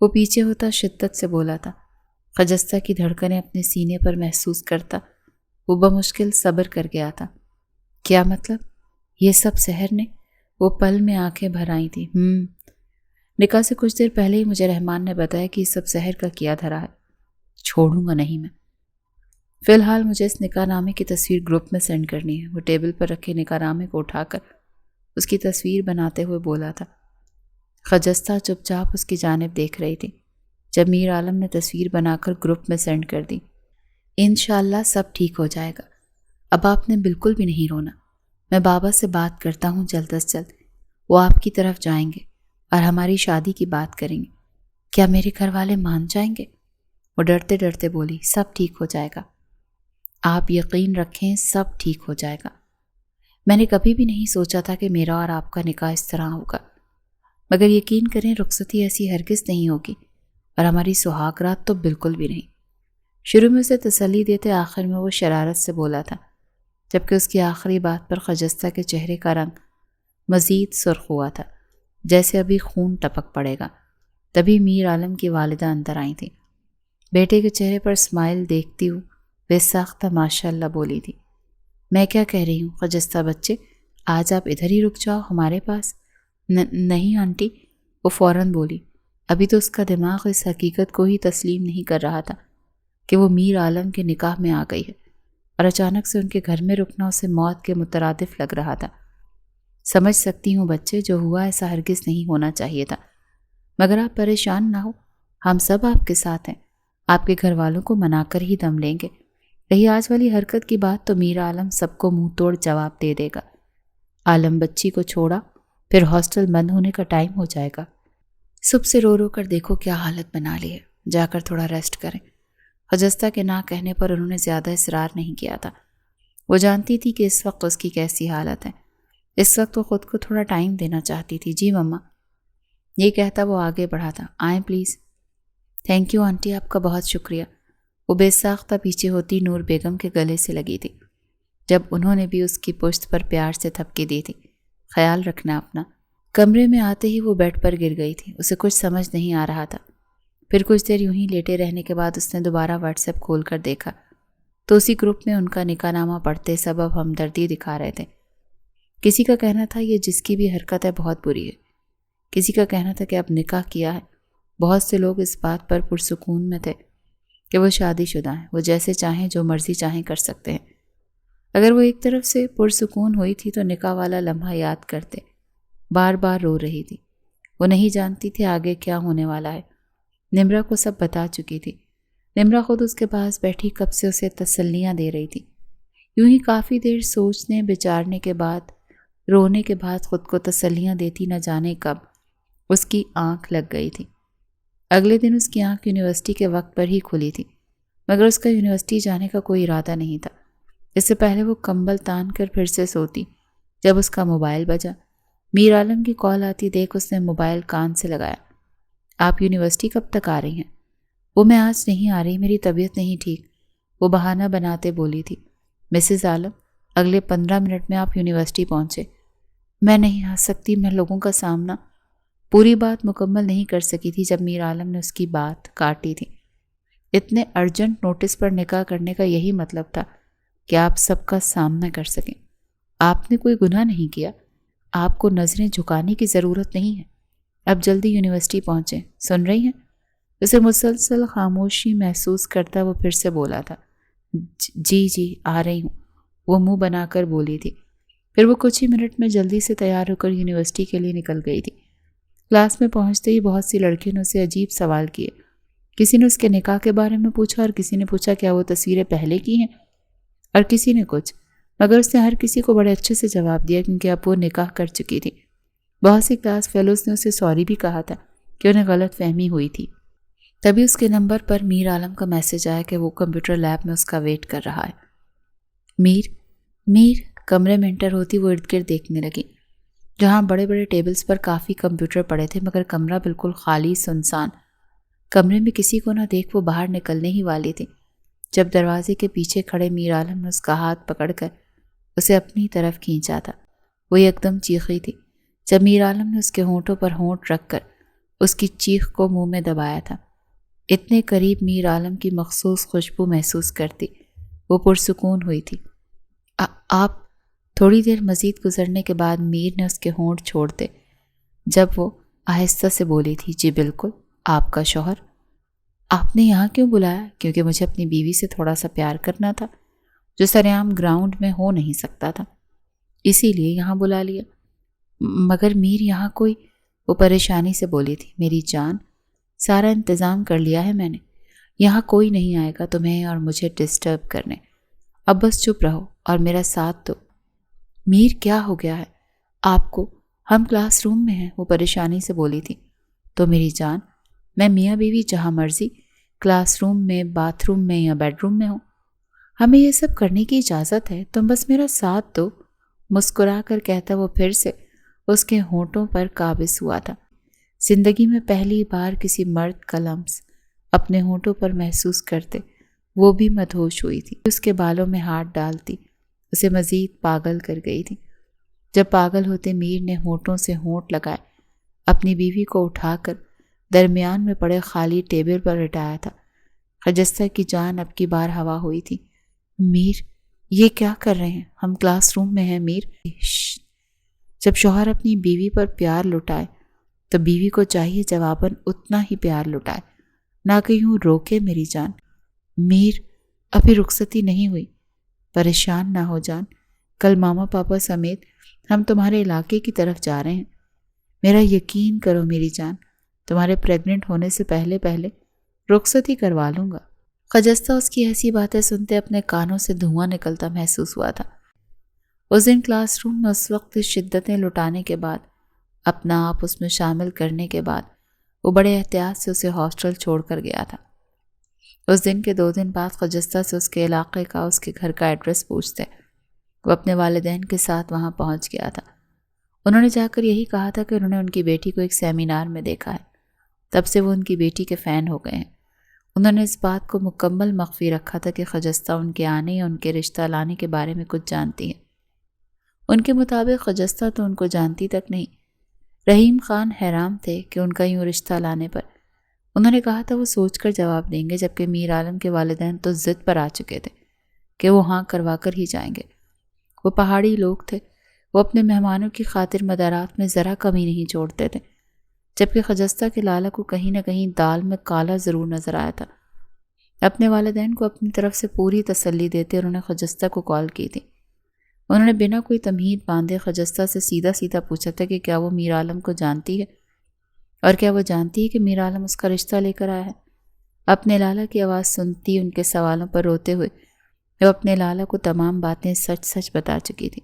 وہ پیچھے ہوتا شدت سے بولا تھا. خجستہ کی دھڑکنیں اپنے سینے پر محسوس کرتا وہ بمشکل صبر کر گیا تھا. کیا مطلب؟ یہ سب سحر نے؟ وہ پل میں آنکھیں بھر آئی تھی. نکاح سے کچھ دیر پہلے ہی مجھے رحمان نے بتایا کہ یہ سب سحر کا کیا دھرا ہے، چھوڑوں گا نہیں میں۔ فی الحال مجھے اس نکاح نامے کی تصویر گروپ میں سینڈ کرنی ہے۔ وہ ٹیبل پر رکھے نکاح نامے کو اٹھا کر اس کی تصویر بناتے ہوئے بولا تھا۔ خجستہ چپ چاپ اس کی جانب دیکھ رہی تھی۔ جب میر عالم نے تصویر بنا کر گروپ میں سینڈ کر دی، انشاءاللہ سب ٹھیک ہو جائے گا، اب آپ نے بالکل بھی نہیں رونا، میں بابا سے بات کرتا ہوں جلد از جلد، وہ آپ کی طرف جائیں گے اور ہماری شادی کی بات کریں گے، کیا میرے گھر والے مان جائیں گے؟ وہ ڈرتے ڈرتے بولی، سب ٹھیک ہو جائے گا، آپ یقین رکھیں سب ٹھیک ہو جائے گا۔ میں نے کبھی بھی نہیں سوچا تھا کہ میرا اور آپ کا نکاح اس طرح ہوگا، مگر یقین کریں رخصتی ایسی ہرگز نہیں ہوگی، اور ہماری سہاگ رات تو بالکل بھی نہیں۔ شروع میں اسے تسلی دیتے آخر میں وہ شرارت سے بولا تھا، جبکہ اس کی آخری بات پر خجستہ کے چہرے کا رنگ مزید سرخ ہوا تھا، جیسے ابھی خون ٹپک پڑے گا۔ تبھی میر عالم کی والدہ اندر آئی تھی۔ بیٹے کے چہرے پر اسمائل دیکھتی ہوں بے ساختہ ماشاء اللہ بولی تھی، میں کیا کہہ رہی ہوں خجستہ بچے، آج آپ ادھر ہی رک جاؤ ہمارے پاس۔ نہیں آنٹی، وہ فوراً بولی۔ ابھی تو اس کا دماغ اس حقیقت کو ہی تسلیم نہیں کر رہا تھا کہ وہ میر عالم کے نکاح میں آ گئی ہے، اور اچانک سے ان کے گھر میں رکنا اسے موت کے مترادف لگ رہا تھا۔ سمجھ سکتی ہوں بچے، جو ہوا ایسا ہرگز نہیں ہونا چاہیے تھا، مگر آپ پریشان نہ ہو، ہم سب آپ کے ساتھ ہیں، آپ کے گھر والوں کو منا کر ہی دم لیں گے۔ رہی آج والی حرکت کی بات تو میر عالم سب کو منہ توڑ جواب دے دے گا۔ عالم بچی کو چھوڑا، پھر ہاسٹل بند ہونے کا ٹائم ہو جائے گا، صبح سے رو رو کر دیکھو کیا حالت بنا لی ہے، جا کر تھوڑا ریسٹ کریں۔ خجستہ کے نہ کہنے پر انہوں نے زیادہ اصرار نہیں کیا تھا۔ وہ جانتی تھی کہ اس وقت اس کی کیسی حالت ہے، اس وقت وہ خود کو تھوڑا ٹائم دینا چاہتی تھی۔ جی مما، یہ کہتا وہ آگے بڑھا تھا، آئیں پلیز۔ تھینک یو آنٹی، آپ کا بہت شکریہ۔ وہ بے ساختہ پیچھے ہوتی نور بیگم کے گلے سے لگی تھی، جب انہوں نے بھی اس کی پشت پر پیار سے تھپکی دی تھی، خیال رکھنا اپنا۔ کمرے میں آتے ہی وہ بیڈ پر گر گئی تھی، اسے کچھ سمجھ نہیں آ رہا تھا۔ پھر کچھ دیر یوں ہی لیٹے رہنے کے بعد اس نے دوبارہ واٹس ایپ کھول کر دیکھا تو اسی گروپ میں ان کا نکاح نامہ پڑھتے سب اب ہمدردی دکھا رہے تھے۔ کسی کا کہنا تھا یہ جس کی بھی حرکت ہے بہت بری ہے، کسی کا کہنا تھا کہ اب نکاح کیا ہے۔ بہت سے لوگ اس بات پر پرسکون میں تھے کہ وہ شادی شدہ ہیں، وہ جیسے چاہیں جو مرضی چاہیں کر سکتے ہیں۔ اگر وہ ایک طرف سے پرسکون ہوئی تھی تو نکاح والا لمحہ یاد کرتے بار بار رو رہی تھی۔ وہ نہیں جانتی تھی آگے کیا ہونے والا ہے۔ نمرا کو سب بتا چکی تھی۔ نمرا خود اس کے پاس بیٹھی کب سے اسے تسلیاں دے رہی تھی۔ یوں ہی کافی دیر سوچنے بچارنے کے بعد، رونے کے بعد خود کو تسلیاں دیتی، نہ جانے کب اس کی آنکھ لگ گئی تھی۔ اگلے دن اس کی آنکھ یونیورسٹی کے وقت پر ہی کھلی تھی، مگر اس کا یونیورسٹی جانے کا کوئی ارادہ نہیں تھا۔ اس سے پہلے وہ کمبل تان کر پھر سے سوتی جب اس کا موبائل بجا۔ میر عالم کی کال آتی دیکھ اس نے موبائل کان سے لگایا۔ آپ یونیورسٹی کب تک آ رہی ہیں؟ وہ میں آج نہیں آ رہی، میری طبیعت نہیں ٹھیک، وہ بہانہ بناتے بولی تھی۔ مسز عالم، اگلے 15 منٹ میں آپ یونیورسٹی پہنچے۔ میں نہیں آ سکتی، میں لوگوں کا سامنا۔ پوری بات مکمل نہیں کر سکی تھی جب میر عالم نے اس کی بات کاٹی تھی۔ اتنے ارجنٹ نوٹس پر نکاح کرنے کا یہی مطلب تھا کہ آپ سب کا سامنا کر سکیں۔ آپ نے کوئی گناہ نہیں کیا، آپ کو نظریں جھکانے کی ضرورت نہیں ہے۔ اب جلدی یونیورسٹی پہنچیں، سن رہی ہیں؟ اسے مسلسل خاموشی محسوس کرتا وہ پھر سے بولا تھا، جی جی آ رہی ہوں، وہ منہ بنا کر بولی تھی۔ پھر وہ کچھ ہی منٹ میں جلدی سے تیار ہو کر یونیورسٹی کے لیے نکل گئی تھی۔ کلاس میں پہنچتے ہی بہت سی لڑکیوں نے اسے عجیب سوال کیے۔ کسی نے اس کے نکاح کے بارے میں پوچھا، اور کسی نے پوچھا کیا وہ تصویریں پہلے کی ہیں، اور کسی نے کچھ، مگر اس نے ہر کسی کو بڑے اچھے سے جواب دیا کیونکہ اب وہ نکاح کر چکی تھی۔ بہت سی کلاس فیلوز نے اسے سوری بھی کہا تھا کہ انہیں غلط فہمی ہوئی تھی۔ تبھی اس کے نمبر پر میر عالم کا میسج آیا کہ وہ کمپیوٹر لیب میں اس کا ویٹ کر رہا ہے۔ میر کمرے میں انٹر ہوتی وہ ارد گرد دیکھنے لگی، جہاں بڑے بڑے ٹیبلز پر کافی کمپیوٹر پڑے تھے، مگر کمرہ بالکل خالی سنسان۔ کمرے میں کسی کو نہ دیکھ وہ باہر نکلنے ہی والی تھی جب دروازے کے پیچھے کھڑے میر عالم نے اس کا ہاتھ پکڑ کر اسے اپنی طرف کھینچا تھا۔ وہ ایک دم چیخی تھی جب میر عالم نے اس کے ہونٹوں پر ہونٹ رکھ کر اس کی چیخ کو منہ میں دبایا تھا۔ اتنے قریب میر عالم کی مخصوص خوشبو محسوس کرتی وہ پرسکون ہوئی تھی۔ آپ تھوڑی دیر مزید گزرنے کے بعد میر نے اس کے ہونٹ چھوڑ دے جب وہ آہستہ سے بولی تھی۔ جی بالکل، آپ کا شوہر۔ آپ نے یہاں کیوں بلایا؟ کیونکہ مجھے اپنی بیوی سے تھوڑا سا پیار کرنا تھا جو سرعام گراؤنڈ میں ہو نہیں سکتا تھا، اسی لیے یہاں بلا لیا۔ مگر میر یہاں کوئی؟ وہ پریشانی سے بولی تھی۔ میری جان، سارا انتظام کر لیا ہے میں نے، یہاں کوئی نہیں آئے گا تمہیں اور مجھے ڈسٹرب کرنے۔ اب بس چپ رہو اور میرا ساتھ دو۔ میر کیا ہو گیا ہے آپ کو؟ ہم کلاس روم میں ہیں، وہ پریشانی سے بولی تھی۔ تو میری جان، میں میاں بیوی جہاں مرضی، کلاس روم میں، باتھ روم میں یا بیڈ روم میں ہوں، ہمیں یہ سب کرنے کی اجازت ہے، تم بس میرا ساتھ دو، مسکرا کر کہتا وہ پھر سے اس کے ہونٹوں پر قابض ہوا تھا۔ زندگی میں پہلی بار کسی مرد کا لمس اپنے ہونٹوں پر محسوس کرتے وہ بھی مدہوش ہوئی تھی۔ اس کے بالوں میں ہاتھ ڈالتی اسے مزید پاگل کر گئی تھی۔ جب پاگل ہوتے میر نے ہونٹوں سے ہونٹ لگائے، اپنی بیوی کو اٹھا کر درمیان میں پڑے خالی ٹیبل پر لٹایا تھا۔ خجستہ کی جان اب کی بار ہوا ہوئی تھی۔ میر، یہ کیا کر رہے ہیں؟ ہم کلاس روم میں ہیں میر۔ جب شوہر اپنی بیوی پر پیار لٹائے تو بیوی کو چاہیے جواباً اتنا ہی پیار لٹائے، نہ کہ یوں روکے میری جان۔ میر، ابھی رخصتی نہیں ہوئی، پریشان نہ ہو جان، کل ماما پاپا سمیت ہم تمہارے علاقے کی طرف جا رہے ہیں۔ میرا یقین کرو میری جان، تمہارے پریگننٹ ہونے سے پہلے رخصتی کروا لوں گا۔ خجستہ اس کی ایسی باتیں سنتے اپنے کانوں سے دھواں نکلتا محسوس ہوا تھا۔ اس دن کلاس روم میں اس وقت شدتیں لٹانے کے بعد، اپنا آپ اس میں شامل کرنے کے بعد، وہ بڑے احتیاط سے اسے ہاسٹل چھوڑ کر گیا تھا۔ اس دن کے 2 دن بعد خجستہ سے اس کے علاقے کا، اس کے گھر کا ایڈریس پوچھتے وہ اپنے والدین کے ساتھ وہاں پہنچ گیا تھا۔ انہوں نے جا کر یہی کہا تھا کہ انہوں نے ان کی بیٹی کو ایک سیمینار میں دیکھا ہے، تب سے وہ ان کی بیٹی کے فین ہو گئے ہیں۔ انہوں نے اس بات کو مکمل مخفی رکھا تھا کہ خجستہ ان کے آنے یا ان کے رشتہ لانے کے بارے میں کچھ جانتی ہے۔ ان کے مطابق خجستہ تو ان کو جانتی تک نہیں۔ رحیم خان حیران تھے کہ ان کا یوں رشتہ لانے پر۔ انہوں نے کہا تھا وہ سوچ کر جواب دیں گے، جبکہ میر عالم کے والدین تو ضد پر آ چکے تھے کہ وہ ہاں کروا کر ہی جائیں گے۔ وہ پہاڑی لوگ تھے، وہ اپنے مہمانوں کی خاطر مدارات میں ذرا کمی نہیں چھوڑتے تھے، جبکہ خجستہ کے لالا کو کہیں نہ کہیں دال میں کالا ضرور نظر آیا تھا۔ اپنے والدین کو اپنی طرف سے پوری تسلی دیتے انہوں نے خجستہ کو کال کی تھی۔ انہوں نے بنا کوئی تمہید باندھے خجستہ سے سیدھا سیدھا پوچھا تھا کہ کیا وہ میر عالم کو جانتی ہے اور کیا وہ جانتی ہے کہ میر عالم اس کا رشتہ لے کر آیا ہے۔ اپنے لالا کی آواز سنتی ان کے سوالوں پر روتے ہوئے وہ اپنے لالا کو تمام باتیں سچ سچ بتا چکی تھی۔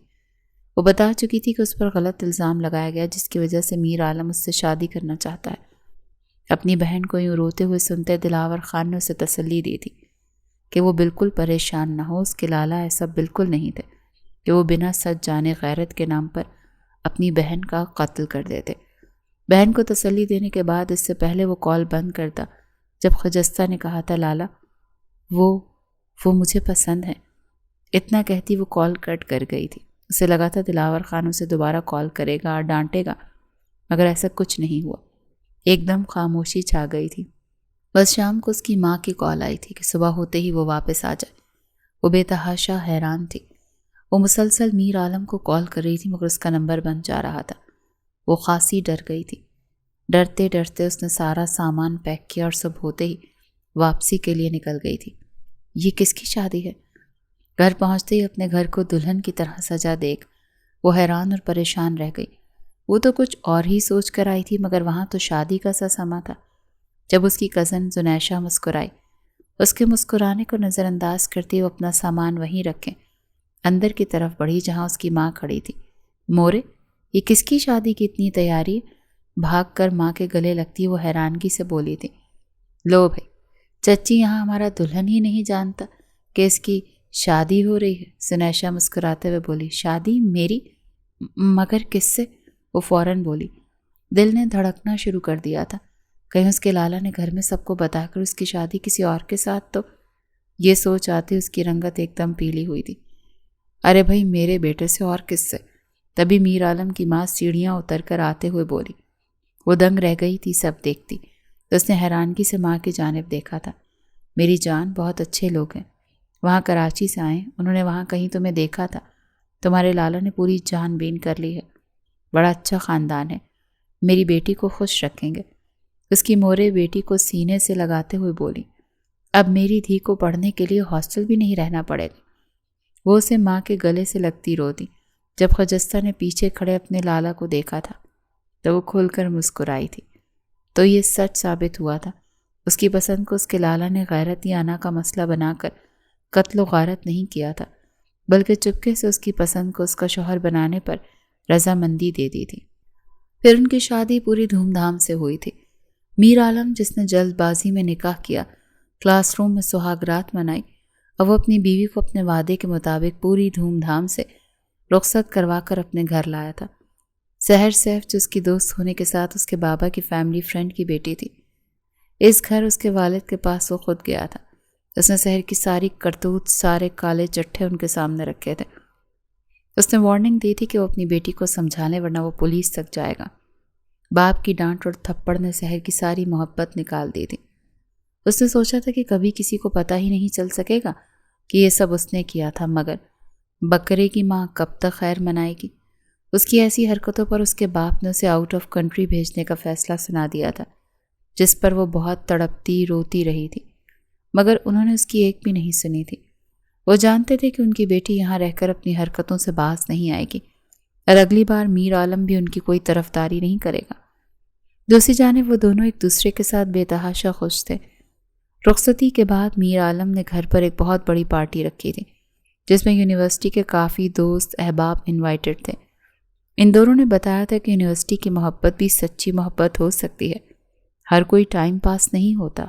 وہ بتا چکی تھی کہ اس پر غلط الزام لگایا گیا جس کی وجہ سے میر عالم اس سے شادی کرنا چاہتا ہے۔ اپنی بہن کو یوں روتے ہوئے سنتے دلاور خان نے اسے تسلی دی تھی کہ وہ بالکل پریشان نہ ہو، اس کے لالا ایسا بالکل نہیں تھے کہ وہ بنا سچ جانے غیرت کے نام پر اپنی بہن کا قتل کر دیتے۔ بہن کو تسلی دینے کے بعد اس سے پہلے وہ کال بند کرتا جب خجستہ نے کہا تھا لالا وہ مجھے پسند ہے۔ اتنا کہتی وہ کال کٹ کر گئی تھی۔ اسے لگا تھا دلاور خان اسے دوبارہ کال کرے گا اور ڈانٹے گا، مگر ایسا کچھ نہیں ہوا۔ ایک دم خاموشی چھا گئی تھی۔ بس شام کو اس کی ماں کی کال آئی تھی کہ صبح ہوتے ہی وہ واپس آ جائے۔ وہ بے تحاشا حیران تھی۔ وہ مسلسل میر عالم کو کال کر رہی تھی مگر اس کا نمبر بند جا رہا تھا۔ وہ خاصی ڈر گئی تھی۔ ڈرتے ڈرتے اس نے سارا سامان پیک کیا اور صبح ہوتے ہی واپسی کے لیے نکل گئی تھی۔ یہ کس کی شادی ہے؟ گھر پہنچتے ہی اپنے گھر کو دلہن کی طرح سجا دیکھ وہ حیران اور پریشان رہ گئی۔ وہ تو کچھ اور ہی سوچ کر آئی تھی مگر وہاں تو شادی کا سا سما تھا۔ جب اس کی کزن زنیشہ مسکرائی، اس کے مسکرانے کو نظر انداز کرتی وہ اپنا سامان وہیں رکھیں اندر کی طرف بڑھی جہاں اس کی ماں کھڑی تھی۔ مورے، یہ کس کی شادی کی اتنی تیاری؟ بھاگ کر ماں کے گلے لگتی وہ حیرانگی سے بولی تھی۔ لو بھائی، چچی یہاں ہمارا دلہن ہی نہیں جانتا کہ اس کی شادی ہو رہی ہے۔ زنیشہ مسکراتے ہوئے بولی۔ شادی میری؟ مگر کس سے؟ وہ فوراً بولی۔ دل نے دھڑکنا شروع کر دیا تھا، کہیں اس کے لالا نے گھر میں سب کو بتا کر اس کی شادی کسی اور کے ساتھ تو۔ یہ سوچ آتے اس کی رنگت ایک دم پیلی ہوئی تھی۔ ارے بھائی، میرے بیٹے سے اور کس سے؟ تبھی میر عالم کی ماں سیڑھیاں اتر کر آتے ہوئے بولی۔ وہ دنگ رہ گئی تھی سب دیکھتی تو اس نے حیرانگی سے ماں کی جانب دیکھا تھا۔ میری جان، بہت اچھے لوگ ہیں، وہاں کراچی سے آئے، انہوں نے وہاں کہیں تمہیں دیکھا تھا، تمہارے لالا نے پوری جان بین کر لی ہے، بڑا اچھا خاندان ہے، میری بیٹی کو خوش رکھیں گے۔ اس کی مورے بیٹی کو سینے سے لگاتے ہوئے بولی، اب میری دھی کو پڑھنے کے لیے ہاسٹل بھی نہیں رہنا پڑے گا۔ وہ اسے ماں کے گلے سے لگتی رو دی۔ جب خجستہ نے پیچھے کھڑے اپنے لالا کو دیکھا تھا تو وہ کھل کر مسکرائی تھی۔ تو یہ سچ ثابت ہوا تھا، اس کی پسند کو اس کے لالا نے غیرت یا انا کا مسئلہ بنا کر قتل و غارت نہیں کیا تھا، بلکہ چپکے سے اس کی پسند کو اس کا شوہر بنانے پر رضامندی دے دی تھی۔ پھر ان کی شادی پوری دھوم دھام سے ہوئی تھی۔ میر عالم، جس نے جلد بازی میں نکاح کیا، کلاس روم میں سہاگ رات منائی اور وہ اپنی بیوی کو اپنے وعدے کے مطابق پوری دھوم دھام سے رخصت کروا کر اپنے گھر لایا تھا۔ سحر سیف، جو اس کی دوست ہونے کے ساتھ اس کے بابا کی فیملی فرینڈ کی بیٹی تھی، اس گھر اس کے والد کے پاس وہ خود گیا تھا۔ اس نے سحر کی ساری کرتوت، سارے کالے چٹھے ان کے سامنے رکھے تھے۔ اس نے وارننگ دی تھی کہ وہ اپنی بیٹی کو سمجھانے ورنہ وہ پولیس تک جائے گا۔ باپ کی ڈانٹ اور تھپڑ نے سحر کی ساری محبت نکال دی تھی۔ اس نے سوچا تھا کہ کبھی کسی کو پتہ ہی نہیں چل سکے گا کہ یہ سب اس نے کیا تھا، مگر بکرے کی ماں کب تک خیر منائے گی؟ اس کی ایسی حرکتوں پر اس کے باپ نے اسے آؤٹ آف کنٹری بھیجنے کا فیصلہ سنا دیا تھا، جس پر وہ بہت تڑپتی روتی رہی تھی، مگر انہوں نے اس کی ایک بھی نہیں سنی تھی۔ وہ جانتے تھے کہ ان کی بیٹی یہاں رہ کر اپنی حرکتوں سے باز نہیں آئے گی اور اگلی بار میر عالم بھی ان کی کوئی طرفداری نہیں کرے گا۔ دوسری جانب وہ دونوں ایک دوسرے کے ساتھ بے تحاشا خوش تھے۔ رخصتی کے بعد میر عالم نے گھر پر ایک بہت بڑی پارٹی رکھی تھی، جس میں یونیورسٹی کے کافی دوست احباب انوائٹڈ تھے۔ ان دونوں نے بتایا تھا کہ یونیورسٹی کی محبت بھی سچی محبت ہو سکتی ہے، ہر کوئی ٹائم پاس نہیں ہوتا۔